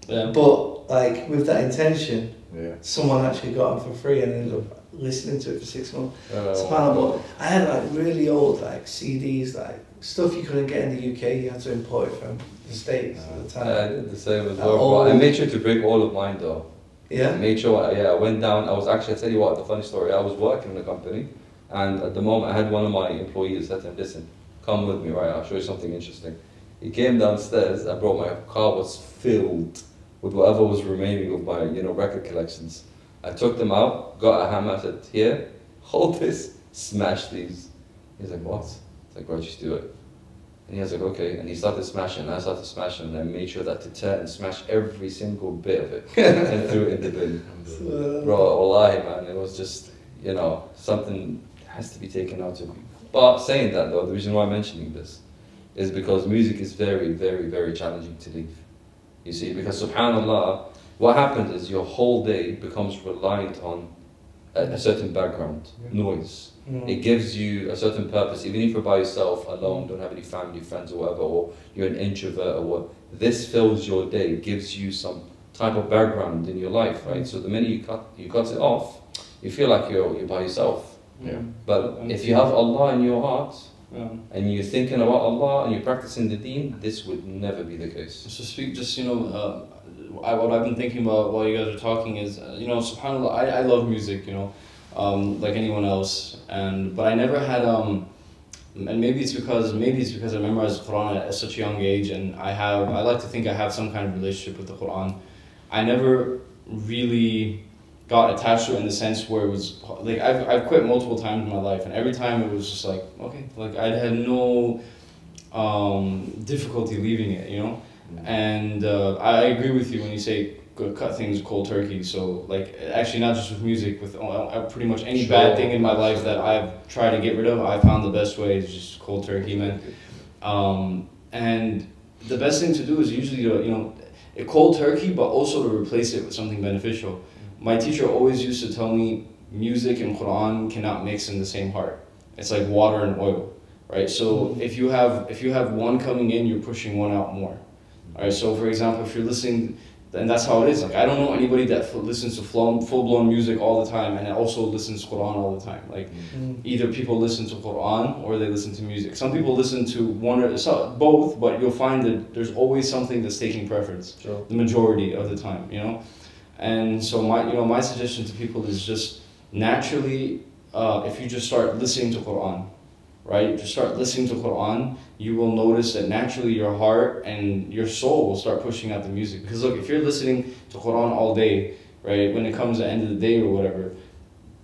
Yeah. But like with that intention, Yeah. someone actually got them for free and ended up listening to it for 6 months. But I had like really old like CDs, like stuff you couldn't get in the UK. You had to import it from the States at the time. I did the same as well. But I made sure to bring all of mine though. Yeah. I made sure, I went down. I was actually, I'll tell you what, the funny story. I was working in a company, and at the moment I had one of my employees said to him, "Listen, come with me, right? I'll show you something interesting." He came downstairs. I brought my car was filled with whatever was remaining of my, you know, record collections. I took them out, got a hammer, I said, "Here, hold this, smash these." He's like, "What?" It's like, "Bro, just do it." And he was like, "Okay." And he started smashing, and I started smashing, and I made sure that to turn and smash every single bit of it and threw it in the bin. Bro, wallahi, man, it was just, you know, something has to be taken out of you. But saying that though, the reason why I'm mentioning this is because music is very, very, very challenging to leave. You see, because subhanAllah, what happens is your whole day becomes reliant on a certain background, noise. It gives you a certain purpose, even if you're by yourself, alone, don't have any family, friends or whatever, or you're an introvert or what. This fills your day, gives you some type of background in your life, right? So the minute you cut it off, you feel like you're by yourself. Yeah. But if you have Allah in your heart, and you're thinking about Allah and you're practicing the deen, this would never be the case. So speak, just, you know, what I've been thinking about while you guys are talking is, you know, subhanAllah, I love music, you know, like anyone else, but I never had, and maybe it's because I memorized the Quran at such a young age, and I like to think I have some kind of relationship with the Quran. I never really got attached to it in the sense where it was like I've quit multiple times in my life, and every time it was just like, okay, like I had no difficulty leaving it, you know. And I agree with you when you say cut things cold turkey. So like actually not just with music, with pretty much any bad thing in my life that I've tried to get rid of, I found the best way is just cold turkey, man. And the best thing to do is usually to, you know, a cold turkey, but also to replace it with something beneficial. My teacher always used to tell me music and Quran cannot mix in the same heart. It's like water and oil, right? So if you have one coming in, you're pushing one out more. All right. So for example, if you're listening, and that's how it is. Like I don't know anybody that listens to full-blown music all the time and also listens to Quran all the time. Like either people listen to Quran or they listen to music. Some people listen to one or both, but you'll find that there's always something that's taking preference. Sure. The majority of the time, you know. And so my suggestion to people is just naturally, if you just start listening to Quran, right? Just start listening to Quran, you will notice that naturally your heart and your soul will start pushing out the music. Because look, if you're listening to Quran all day, right, when it comes to the end of the day or whatever,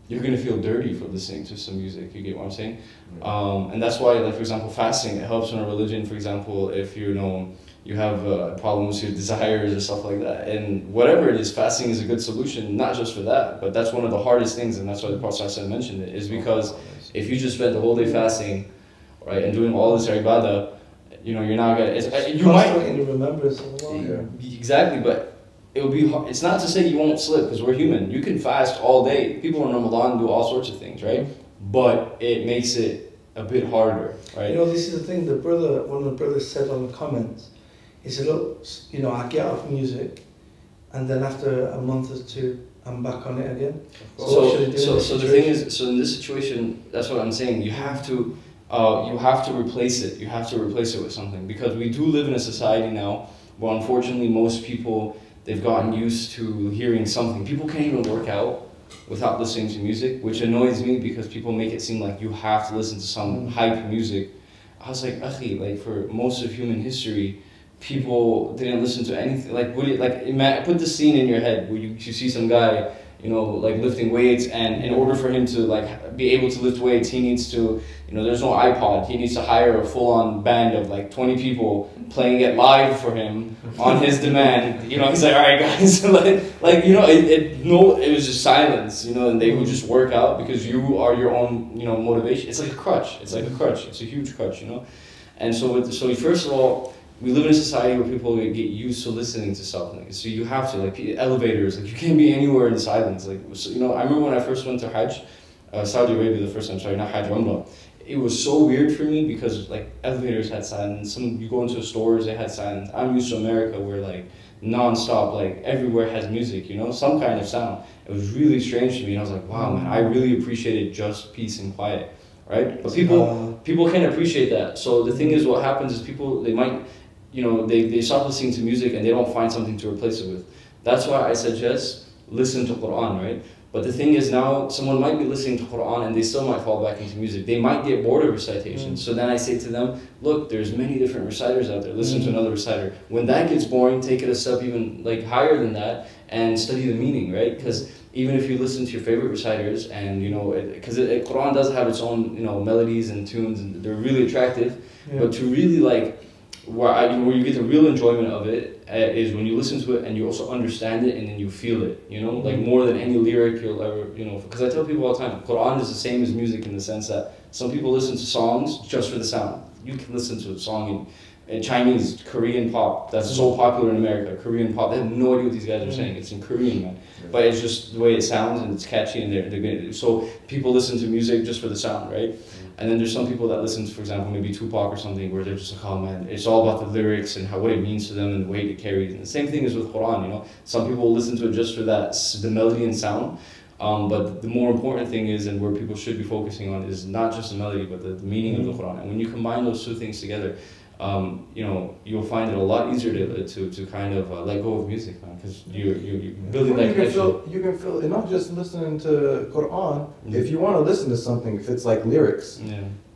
you're going to feel dirty for listening to some music. You get what I'm saying? And that's why, like, for example, fasting, it helps in a religion. For example, if you know, you have problems with your desires or stuff like that. And whatever it is, fasting is a good solution, not just for that, but that's one of the hardest things, and that's why the Prophet ﷺ mentioned it, is because if you just spend the whole day fasting, right, and doing all this ibadah, you know, you're not going to... You might... remembrance of Allah. Exactly, but it will be hard. It's not to say you won't slip, because we're human. You can fast all day. People in Ramadan do all sorts of things, right? But it makes it a bit harder, right? You know, this is the thing, one of the brothers said on the comments, he said, look, you know, I get off music, and then after a month or two, I'm back on it again. So the thing is, so in this situation, that's what I'm saying. You have to replace it. You have to replace it with something, because we do live in a society now where unfortunately most people, they've gotten used to hearing something. People can't even work out without listening to music, which annoys me because people make it seem like you have to listen to some hype music. I was like, akhi, like for most of human history, people didn't listen to anything. Like, put the scene in your head where you see some guy, you know, like lifting weights, and in order for him to like be able to lift weights, he needs to, you know, there's no iPod. He needs to hire a full-on band of like 20 people playing it live for him on his demand. You know, he's like, all right, guys, like you know, it was just silence, you know, and they would just work out because you are your own, you know, motivation. It's like a crutch. It's like a crutch. It's a huge crutch, you know. And so first of all, we live in a society where people get used to listening to something. So you have to, like, elevators, like, you can't be anywhere in silence. Like, so, you know, I remember when I first went to Hajj, Saudi Arabia the first time, sorry, not Hajj, Umrah. It was so weird for me because, like, elevators had silence. You go into stores, they had silence. I'm used to America where, like, non-stop, like, everywhere has music, you know, some kind of sound. It was really strange to me. And I was like, wow, man, I really appreciated just peace and quiet, right? But people can't appreciate that. So the thing is, what happens is people, they might... You know, they stop listening to music and they don't find something to replace it with. That's why I suggest listen to Quran, right? But the thing is now, someone might be listening to Quran and they still might fall back into music. They might get bored of recitation. So then I say to them, look, there's many different reciters out there. Listen to another reciter. When that gets boring, take it a step even like higher than that and study the meaning, right? Because even if you listen to your favorite reciters and, you know, because Quran does have its own, you know, melodies and tunes and they're really attractive. But to really like, where you get the real enjoyment of it is when you listen to it and you also understand it and then you feel it, you know, like more than any lyric you'll ever, you know, because I tell people all the time, Quran is the same as music in the sense that some people listen to songs just for the sound. You can listen to a song in Chinese, Korean pop, that's so popular in America, Korean pop, they have no idea what these guys are saying, it's in Korean, man. But it's just the way it sounds and it's catchy and they're good. So people listen to music just for the sound, right? And then there's some people that listen to, for example, maybe Tupac or something, where they're just like, oh man, it's all about the lyrics and what it means to them and the weight it carries. And the same thing is with Quran, you know. Some people listen to it just for that, the melody and sound. But the more important thing is, and where people should be focusing on, is not just the melody, but the meaning of the Quran. And when you combine those two things together, you know, you'll find it a lot easier to kind of let go of music, man, because you're building that connection. You can feel it, not just listening to Quran. If you want to listen to something, if it's like lyrics,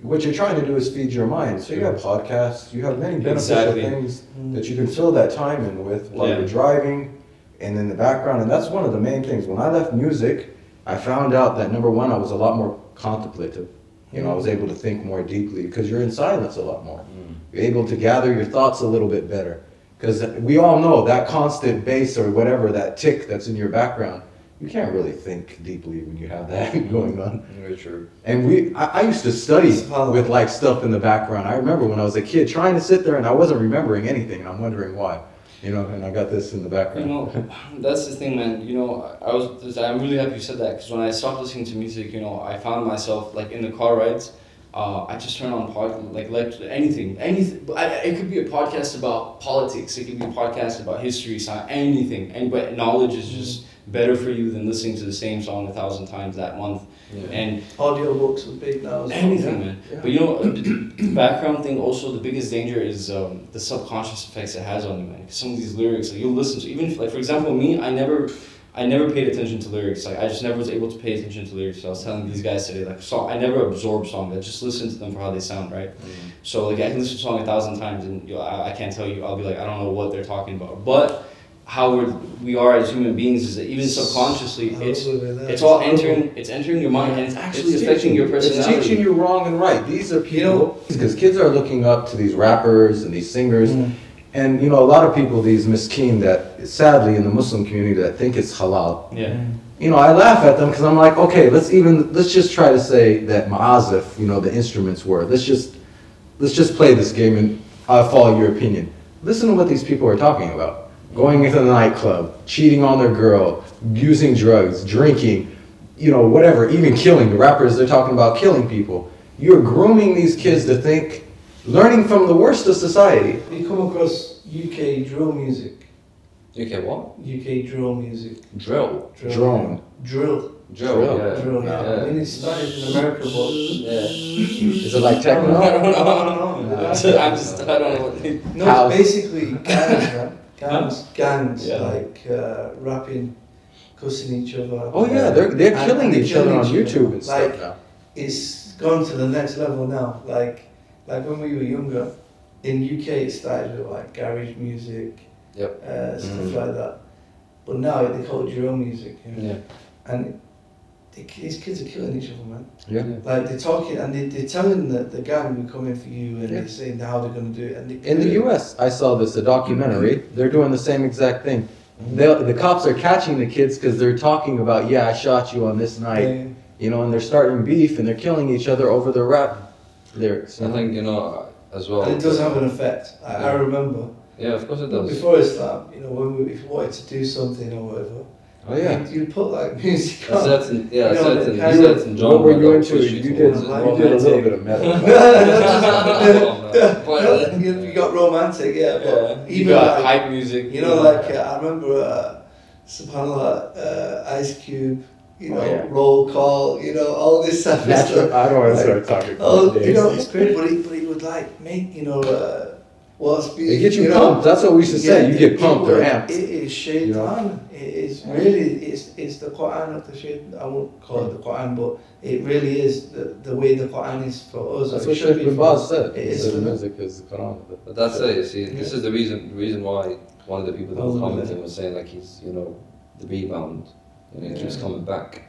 what you're trying to do is feed your mind. So you have podcasts, you have many beneficial things that you can fill that time in with while you're driving and in the background. And that's one of the main things. When I left music, I found out that number one, I was a lot more contemplative. You know, I was able to think more deeply because you're in silence a lot more. You're able to gather your thoughts a little bit better. Because we all know that constant bass or whatever, that tick that's in your background, you can't really think deeply when you have that going on. Very true. And I used to study with like stuff in the background. I remember when I was a kid trying to sit there and I wasn't remembering anything and I'm wondering why. You know, and I got this in the background. You know, that's the thing, man. You know, I'm really happy you said that because when I stopped listening to music, you know, I found myself like in the car rides, I just turn on like anything. It could be a podcast about politics. It could be a podcast about history, science, anything. But knowledge is just better for you than listening to the same song 1,000 times that month. Yeah. And audiobooks are big now. Anything, man. Yeah. But you know, the background thing. Also, the biggest danger is the subconscious effects it has on you, man. 'Cause some of these lyrics, like you'll listen to, even if, like for example, me, I never paid attention to lyrics. Like I just never was able to pay attention to lyrics. So I was telling these guys today, like, I never absorb songs. I just listen to them for how they sound, right? Mm-hmm. So like I can listen to a song 1,000 times, and I can't tell you. I'll be like, I don't know what they're talking about, but how we are as human beings is that even subconsciously it's all entering your mind, and it's actually affecting your personality. It's teaching you wrong and right. These are people, because kids are looking up to these rappers and these singers, and you know, a lot of people, these miskeen that sadly in the Muslim community that think it's halal. Yeah. You know, I laugh at them because I'm like, okay, let's just try to say that ma'azif, you know, the instruments were. Let's just play this game and I'll follow your opinion. Listen to what these people are talking about. Going into the nightclub, cheating on their girl, using drugs, drinking, you know, whatever, even killing. The rappers, they're talking about killing people. You're grooming these kids to think, learning from the worst of society. You come across UK drill music. UK what? UK drill music. Drill? Drone. Drill. Drill, yeah. Drill, yeah. I mean, it started in America, but... Yeah. Is it like techno? No. I don't know what they... No, it's basically gangs, man. Gangs, like rapping, cussing each other. Oh yeah, they're killing each other on YouTube and stuff now. It's gone to the next level now. Like when we were younger, in UK it started with like garage music, stuff like that. But now they call it drill music. You know? Yeah. And these kids are killing each other, man. Yeah. Like they're talking and they're telling the gang we're coming for you, and they're saying how they're going to do it. And in the US, I saw a documentary. They're doing the same exact thing. The cops are catching the kids because they're talking about, I shot you on this night, you know, and they're starting beef and they're killing each other over the rap lyrics. I think, you know, as well. And it does have an effect. I remember. Yeah, of course it does. Before Islam, you know, if you wanted to do something or whatever. Oh yeah. You put like music on. Certain genre. What were you into? You did a little bit of metal. You got romantic, but even you got like, hype music. You know, like I remember, subhanallah, Ice Cube. You know, roll call. You know, all this stuff. I don't want to start talking. Oh, you know, it's great, but he would like make It gets you pumped. That's what we used to say. You get pumped or amped. It is shaitan. You know? It is really, it's the Quran of the shaitan. I won't call it the Quran, but it really is the way the Quran is for us. That's what Sheikh Ibn Baz said. It is the music is the Quran. But that's it. You see, this is the reason why one of the people that was commenting was saying like he's, you know, the rebound, and he keeps coming back,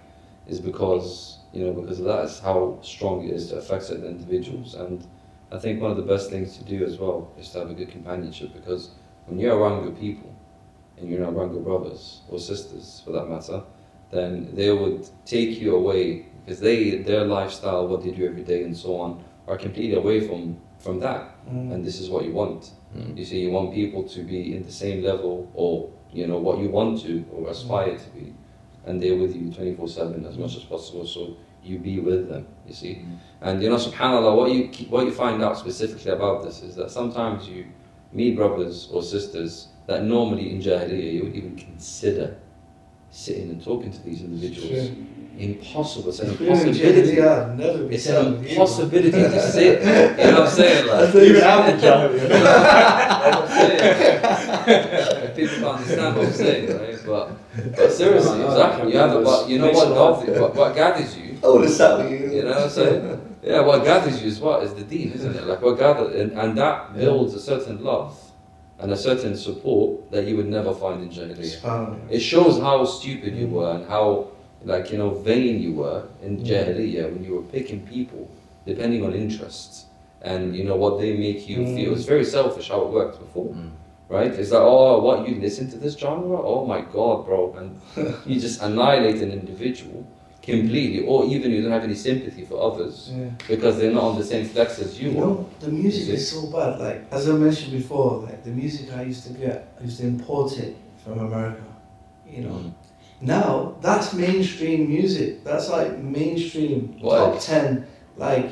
is because of that is how strong it is to affect certain individuals. And I think one of the best things to do as well is to have a good companionship, because when you're around good people and you're not around good brothers or sisters for that matter, then they would take you away, because their lifestyle, what they do every day and so on, are completely away from that. And this is what you want. You see, you want people to be in the same level, or you know what you want to or aspire to be, and they're with you 24/7 as much as possible, so you be with them, you see. And you know, subhanAllah, what you find out specifically about this is that sometimes you meet brothers or sisters that normally in Jahiliyyah you would even consider sitting and talking to these individuals. Sure. Impossible. It's an impossibility. It's an impossibility to sit. You know what I'm saying? Like, even after Jahiliyyah. That's what I'm saying. People can't understand what I'm saying, right? But seriously, exactly. You have you know what gathers you. I would have sat with you. You know what I'm saying? Yeah, what gathers you is the deen, isn't it? Like what gathers, and that builds a certain love and a certain support that you would never find in Jahiliyyah. It shows how stupid you were and how, like, you know, vain you were in Jahiliyyah when you were picking people depending on interests and, you know, what they make you feel. It's very selfish how it worked before, right? It's like, oh, what, you listen to this genre? Oh my God, bro. And you just annihilate an individual completely, or even you don't have any sympathy for others because they're not on the same flex as you are. Know, the music is so bad. Like, as I mentioned before, like the music I used to import it from America, you know. Now, that's mainstream music. That's like mainstream, top 10 like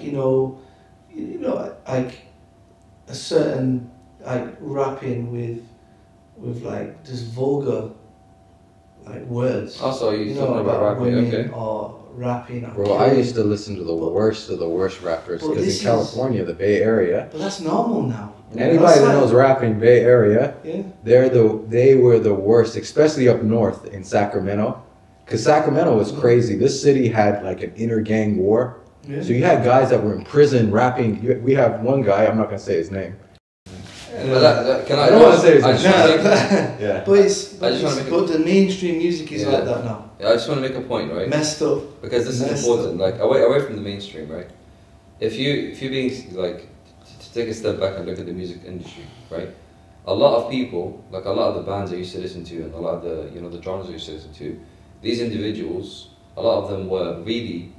like a certain like rapping with like just vulgar like words. Also, you talking about rapping, women okay? or rapping. Or Bro, I used to listen to the worst of the worst rappers because in California, the Bay Area. But that's normal now. Anybody that knows rapping, Bay Area, yeah, they were the worst, especially up north in Sacramento, because Sacramento was crazy. This city had like an inner gang war. Yeah. So you had guys that were in prison rapping. We have one guy, I'm not gonna say his name. I don't want to say his name. Yeah. Yeah. But the mainstream music is Yeah. like that now. I just want to make a point, right? Messed up. Because this is important. Like away from the mainstream, right? If you're being like to take a step back and look at the music industry, right? A lot of people, like a lot of the bands I used to listen to, and a lot of the the genres I used to listen to, these individuals, a lot of them were really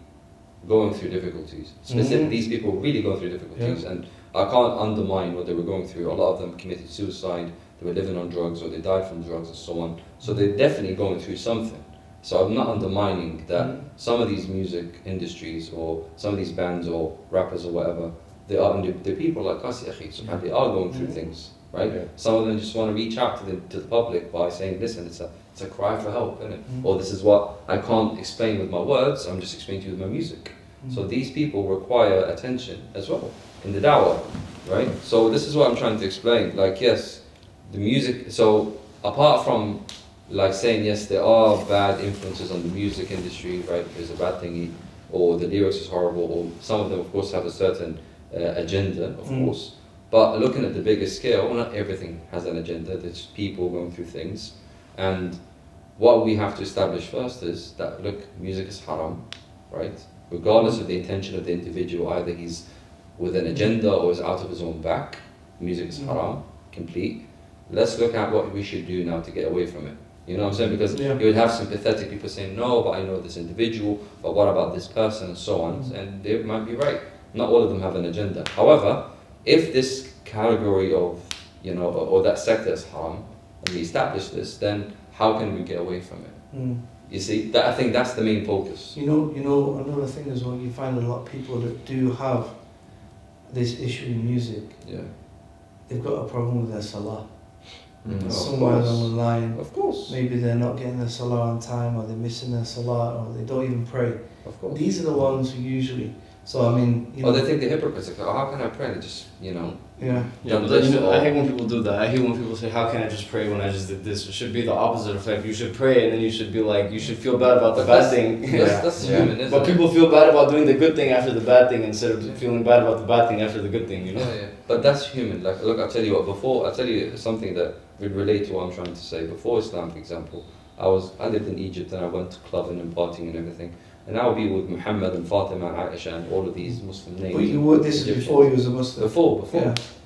going through difficulties. Specifically, these people were really going through difficulties, and I can't undermine what they were going through. A lot of them committed suicide, they were living on drugs, or they died from drugs, and so on. So they're definitely going through something. So I'm not undermining that some of these music industries, or some of these bands, or rappers, or whatever, they're people like us, they are going through things, right? Yeah. Some of them just want to reach out to the public by saying, listen, it's a cry for help, isn't it? Or this is what I can't explain with my words, I'm just explaining to you with my music. So these people require attention as well in the dawah, right? So this is what I'm trying to explain. Like, yes, the music, so apart from like saying, yes, there are bad influences on the music industry, right? There's a bad thingy, or the lyrics is horrible, or some of them, of course, have a certain agenda, of course. But looking at the bigger scale, not everything has an agenda. There's people going through things. And what we have to establish first is that, look, music is haram, right? Regardless of the intention of the individual, either he's with an agenda or is out of his own back, music is haram, complete. Let's look at what we should do now to get away from it. You know what I'm saying? Because you would have sympathetic people saying, no, but I know this individual, but what about this person, and so on. And they might be right. Not all of them have an agenda. However, if this category of, or that sector is haram, and we establish this, then how can we get away from it? You see, I think that's the main focus. Another thing as well, you find a lot of people that do have this issue in music. Yeah. They've got a problem with their salah. Somewhere along the line. Of course. Maybe they're not getting their salah on time, or they're missing their salah, or they don't even pray. Of course. These are the ones who usually. So I mean, they think they're hypocrites. Like, how can I pray? They just, Yeah. Yeah, but I hate when people do that. I hate when people say, how can I just pray when I just did this? It should be the opposite effect. You should pray, and then you should be like, you should feel bad about the bad thing. That's human, isn't it? But people feel bad about doing the good thing after the bad thing instead of feeling bad about the bad thing after the good thing, Yeah. But that's human. Like, look, I'll tell you what, I'll tell you something that would relate to what I'm trying to say. Before Islam, for example, I lived in Egypt, and I went to clubbing and partying and everything. And I would be with Muhammad and Fatima and Aisha and all of these Muslim names. But this is before you was a Muslim? Before.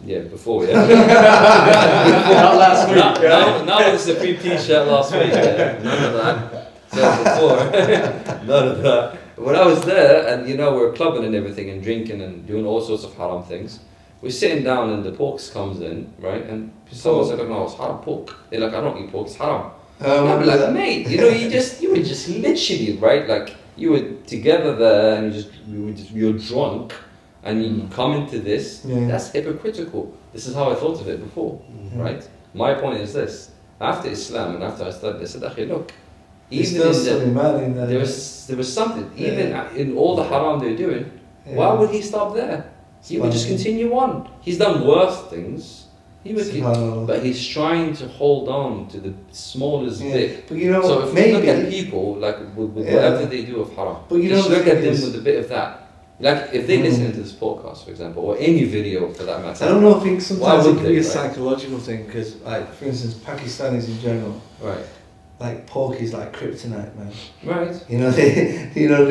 Yeah, before, yeah. Not last week. Now it's a free t-shirt last week. Yeah. None of that. So before, none of that. When I was there, and we're clubbing and everything and drinking and doing all sorts of haram things, we're sitting down and the pork comes in, right? And someone said, no, it's haram pork. They're like, I don't eat pork, it's haram. I'm like, mate, you were just literally, right? Like, you were together there, and you're drunk, and you come into this. That's hypocritical. This is how I thought of it before, right? My point is this: after Islam and after I studied, I said, look, even there was something. Even in all the haram they're doing, why would he stop there? He would just continue on. He's done worse things. But he's trying to hold on to the smallest bit. But so if you look at people like with whatever they do of haram, but just look at them with a bit of that. Like if they listen to this podcast, for example, or any video for that matter. I don't know. I think sometimes it can be a psychological thing because, like, for instance, Pakistanis in general, right? Like pork is like kryptonite, man. Right.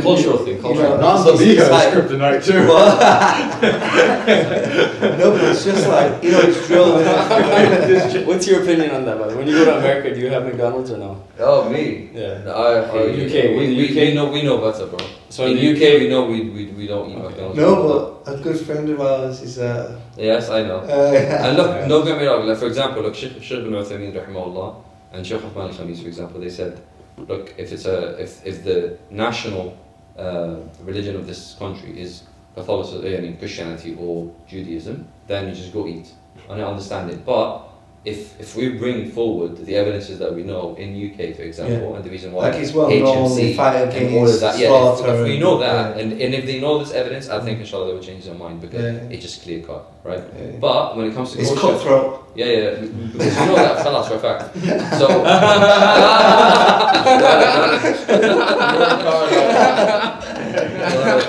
Cultural thing. Non-Sabia is kryptonite too. No, but it's just like it's drilled in. What's your opinion on that, brother? When you go to America, do you have McDonald's or no? Oh, me? Yeah. UK. We know better, bro. So in the UK, we know we don't eat McDonald's. No, but a good friend of ours is. Yes, I know. And look, don't get me wrong. Like, for example, look, Sheikh ibn Uthaymeen, rahimahullah, and Sheikh Uthman al-Khamis, for example, they said, look, if the national religion of this country is Catholicism, Christianity or Judaism, then you just go eat. And I understand it. But if we bring forward the evidences that we know in UK, for example, and the reason why like it's well known, they fight against all of that, if we know that, yeah. and if they know this evidence, I think inshallah they will change their mind because it's just clear cut, right? Yeah. But when it comes to It's kosher, cutthroat. yeah, because you know that khalas for a fact. So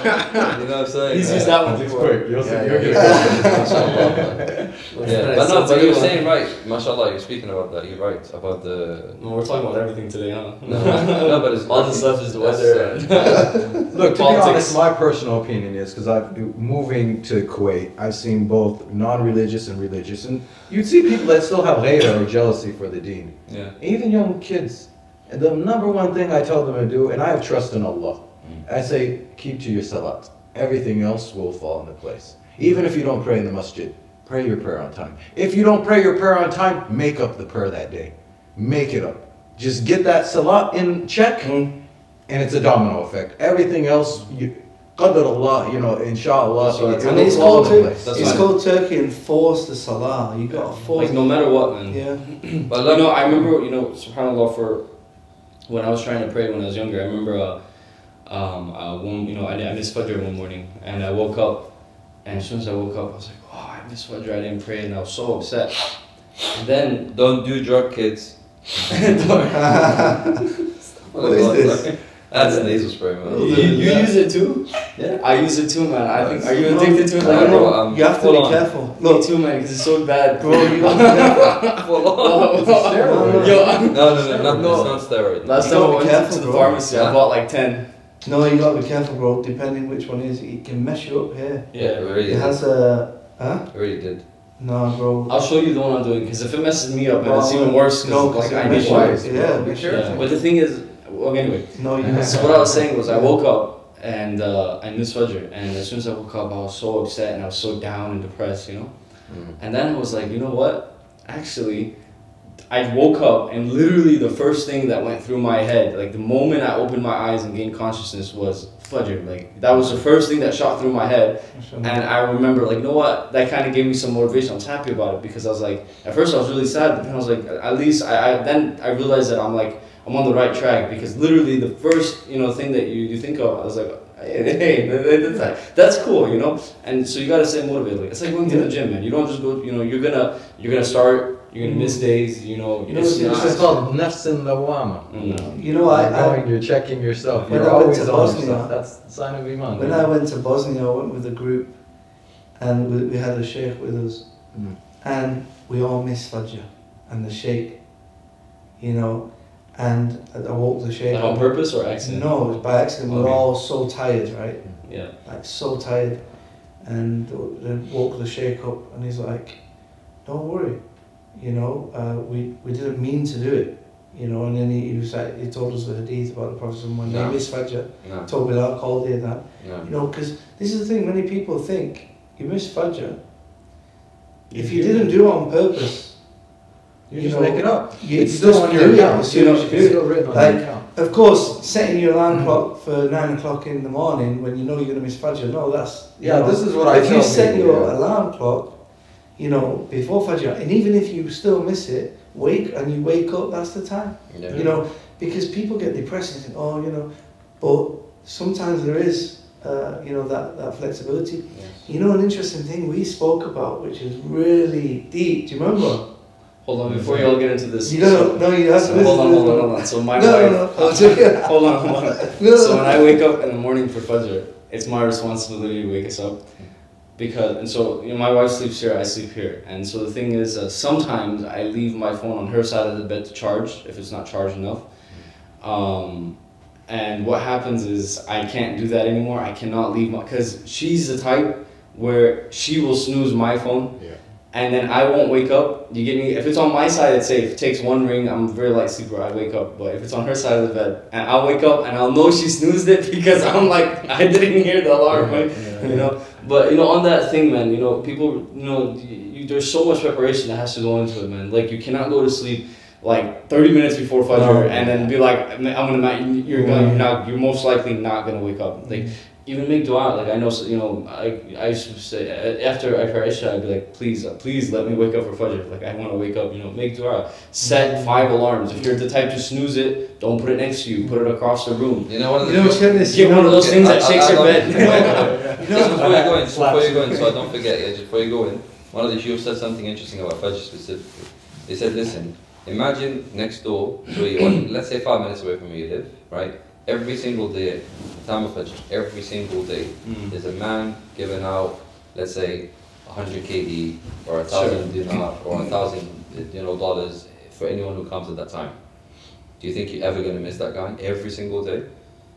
you know what I'm saying? He's used that one before. Quick, you're good. But no, but you're saying right, mashallah, you're speaking about that, you're right, about the... No, we're talking about everything today, huh? No, but it's... All the stuff is the weather. Look, to Politics. be honest, my personal opinion is, because moving to Kuwait, I've seen both non-religious and religious, and you'd see people that still have ghayra or jealousy for the deen. Yeah. Even young kids. And the number one thing I tell them to do, and I have trust in Allah, I say, keep to your salat. Everything else will fall into place. Even if you don't pray in the masjid, pray your prayer on time. If you don't pray your prayer on time, make up the prayer that day. Make it up. Just get that salat in check, and it's a domino effect. Everything else, qadar Allah, inshallah, And it's called Turkey enforce the salah. You got to force. Like no matter what, man. Yeah. But I remember, subhanAllah, for when I was trying to pray when I was younger, I remember I missed Fajr one morning, and I woke up, and as soon as I woke up, I was like, oh, I missed Fajr, I didn't pray, and I was so upset. And then... Don't do drug, kids. What is this? That's nasal spray, man. You use it too? Yeah. I use it too, man. I think, are you addicted to it? Like, You have to be careful. Me too, man, because it's so bad. Bro, you got to be careful. No, it's not steroid. Last time I went to the pharmacy, I bought like 10. No, you got to be careful, bro. Depending which one it is, it can mess you up here. Yeah, it really It has a... It really did. No, bro. I'll show you the one I'm doing, because if it messes me up, then it's even worse. No, like, I make need sure. wires. Yeah, make sure. Yeah. But the thing is, anyway. No, you So what I was saying was, I woke up and I missed Fajr, and as soon as I woke up, I was so upset and I was so down and depressed, And then I was like, you know what? Actually, I woke up and literally the first thing that went through my head, like the moment I opened my eyes and gained consciousness, was Fajr. Like that was the first thing that shot through my head. And I remember, like, you know what? That kind of gave me some motivation. I was happy about it because I was like, at first I was really sad, but then I was like, at least then I realized that I'm on the right track, because literally the first thing that you think of, I was like, hey, that's cool, And so you gotta stay motivated. Like, it's like going to the gym, man. You don't just go, you're gonna start. You're gonna miss days, It's called nafsin lawama. You're checking yourself. You're always on yourself. That's the sign of iman. When I went to Bosnia, I went with a group, and we had a sheikh with us, and we all missed Fajr, and the sheikh, and I woke the sheikh. On purpose or accident? No, it was by accident. We were all so tired, right? Yeah. Like so tired, and then woke the sheikh up, and he's like, "Don't worry. We didn't mean to do it, and then he was like, he told us the hadith about the Prophet when they missed Fajr, told Bilal, called it that, because this is the thing, many people think, you miss Fajr, if you didn't do it on purpose, you just make it up. It's still on your account, it's still written on your account. Of course, setting your alarm clock for 9 o'clock in the morning when you know you're going to miss Fajr, no, that's... this is what I tell people. If you set your alarm clock, before Fajr, and even if you still miss it, wake up, that's the time. Because people get depressed and think, but sometimes there is, that flexibility. Yes. An interesting thing we spoke about, which is really deep, do you remember? Hold on, before you all get into this. You have to hold on. So my wife... Hold on. So when I wake up in the morning for Fajr, it's my responsibility to wake us up. My wife sleeps here, I sleep here, and so the thing is, sometimes I leave my phone on her side of the bed to charge if it's not charged enough, and what happens is I can't do that anymore. I cannot leave because she's the type where she will snooze my phone, and then I won't wake up. You get me? If it's on my side, it's safe. It takes one ring. I'm a very light sleeper. I wake up. But if it's on her side of the bed, and I'll wake up and I'll know she snoozed it because I'm like, I didn't hear the alarm, But on that thing, man, people, there's so much preparation that has to go into it, man. Like, you cannot go to sleep like 30 minutes before Fajr and then be like, you're most likely not gonna wake up. Like, even make dua. Like I know, you know, I used to say after I heard Isha, I'd be like, please let me wake up for Fajr. Like I want to wake up, you know, make dua. Set 5 alarms. If you're the type to snooze it, don't put it next to you. Put it across the room. You know what? Get one of those things that shakes your bed. Just before you go in, so I don't forget. Yeah, just before you go in, one of the shuyukh said something interesting about Fajr specifically. They said, listen, imagine next door to where you are, let's say 5 minutes away from where you live, right? Every single day, time of Fajr, every single day, there's a man giving out, let's say, 100 KD or 1,000 dinar or 1,000, you know, dollars for anyone who comes at that time. Do you think you're ever going to miss that guy every single day?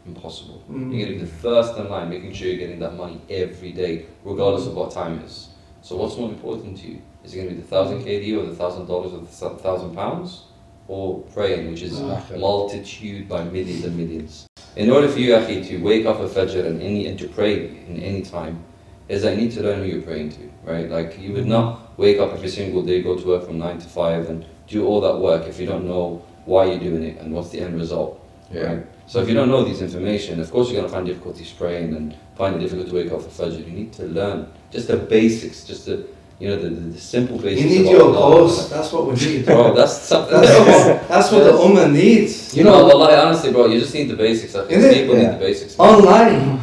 Impossible. You're going to be the first in line, making sure you're getting that money every day, regardless of what time it is. So what's more important to you? Is it going to be the 1,000 KD or the $1,000 or the £1,000? Or praying, which is multitude by millions and millions. In order for you, Akhi, to wake up at Fajr and to pray in any time, is that you need to learn who you're praying to, right? Like you would not wake up every single day, go to work from 9 to 5 and do all that work if you don't know why you're doing it and what's the end result, right? So if you don't know these information, of course you're going to find difficulties praying and find it difficult to wake up for Fajr. You need to learn just the basics, just the, you know, the simple basics. You need your course. That's what we need. Bro, that's something. That's what the Ummah needs. You know, wallahi, honestly, bro, you just need the basics. I think people need the basics. Man. Online.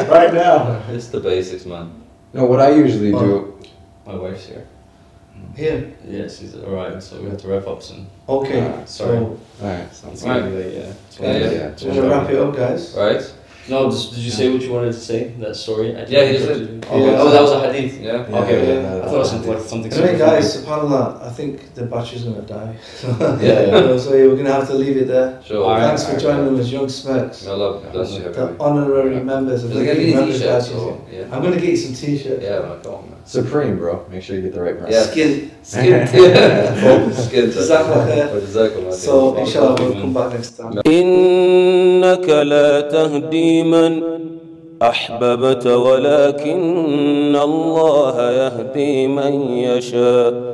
Right now. It's the basics, man. No, what I usually do. My wife's here. Here? Yeah, she's arrived, so we have to wrap up soon. Okay. Sorry. Alright, sounds It's gonna be late, yeah. Do you want to wrap it up, guys? Right? No, did you say what you wanted to say? That story? Yeah, he just said. Oh, that was a hadith. Yeah. Okay, Yeah. I thought it was like something. Anyway, guys, subhanAllah, I think the battery's going to die. Yeah. So we're going to have to leave it there. Sure. Alright. Thanks for joining us, young Smirks. I love bless you. The honorary members of Is the there gonna be any members t-shirts? badges. Or, yeah. I'm going to get you some t-shirts. Yeah, man, come on, man. Supreme, bro. Make sure you get the right price. Yeah. Skin. Skin. Jazakallah. So, inshallah, we'll come back next time. إنك لا تهدي من أحببت ولكن الله يهدي من يشاء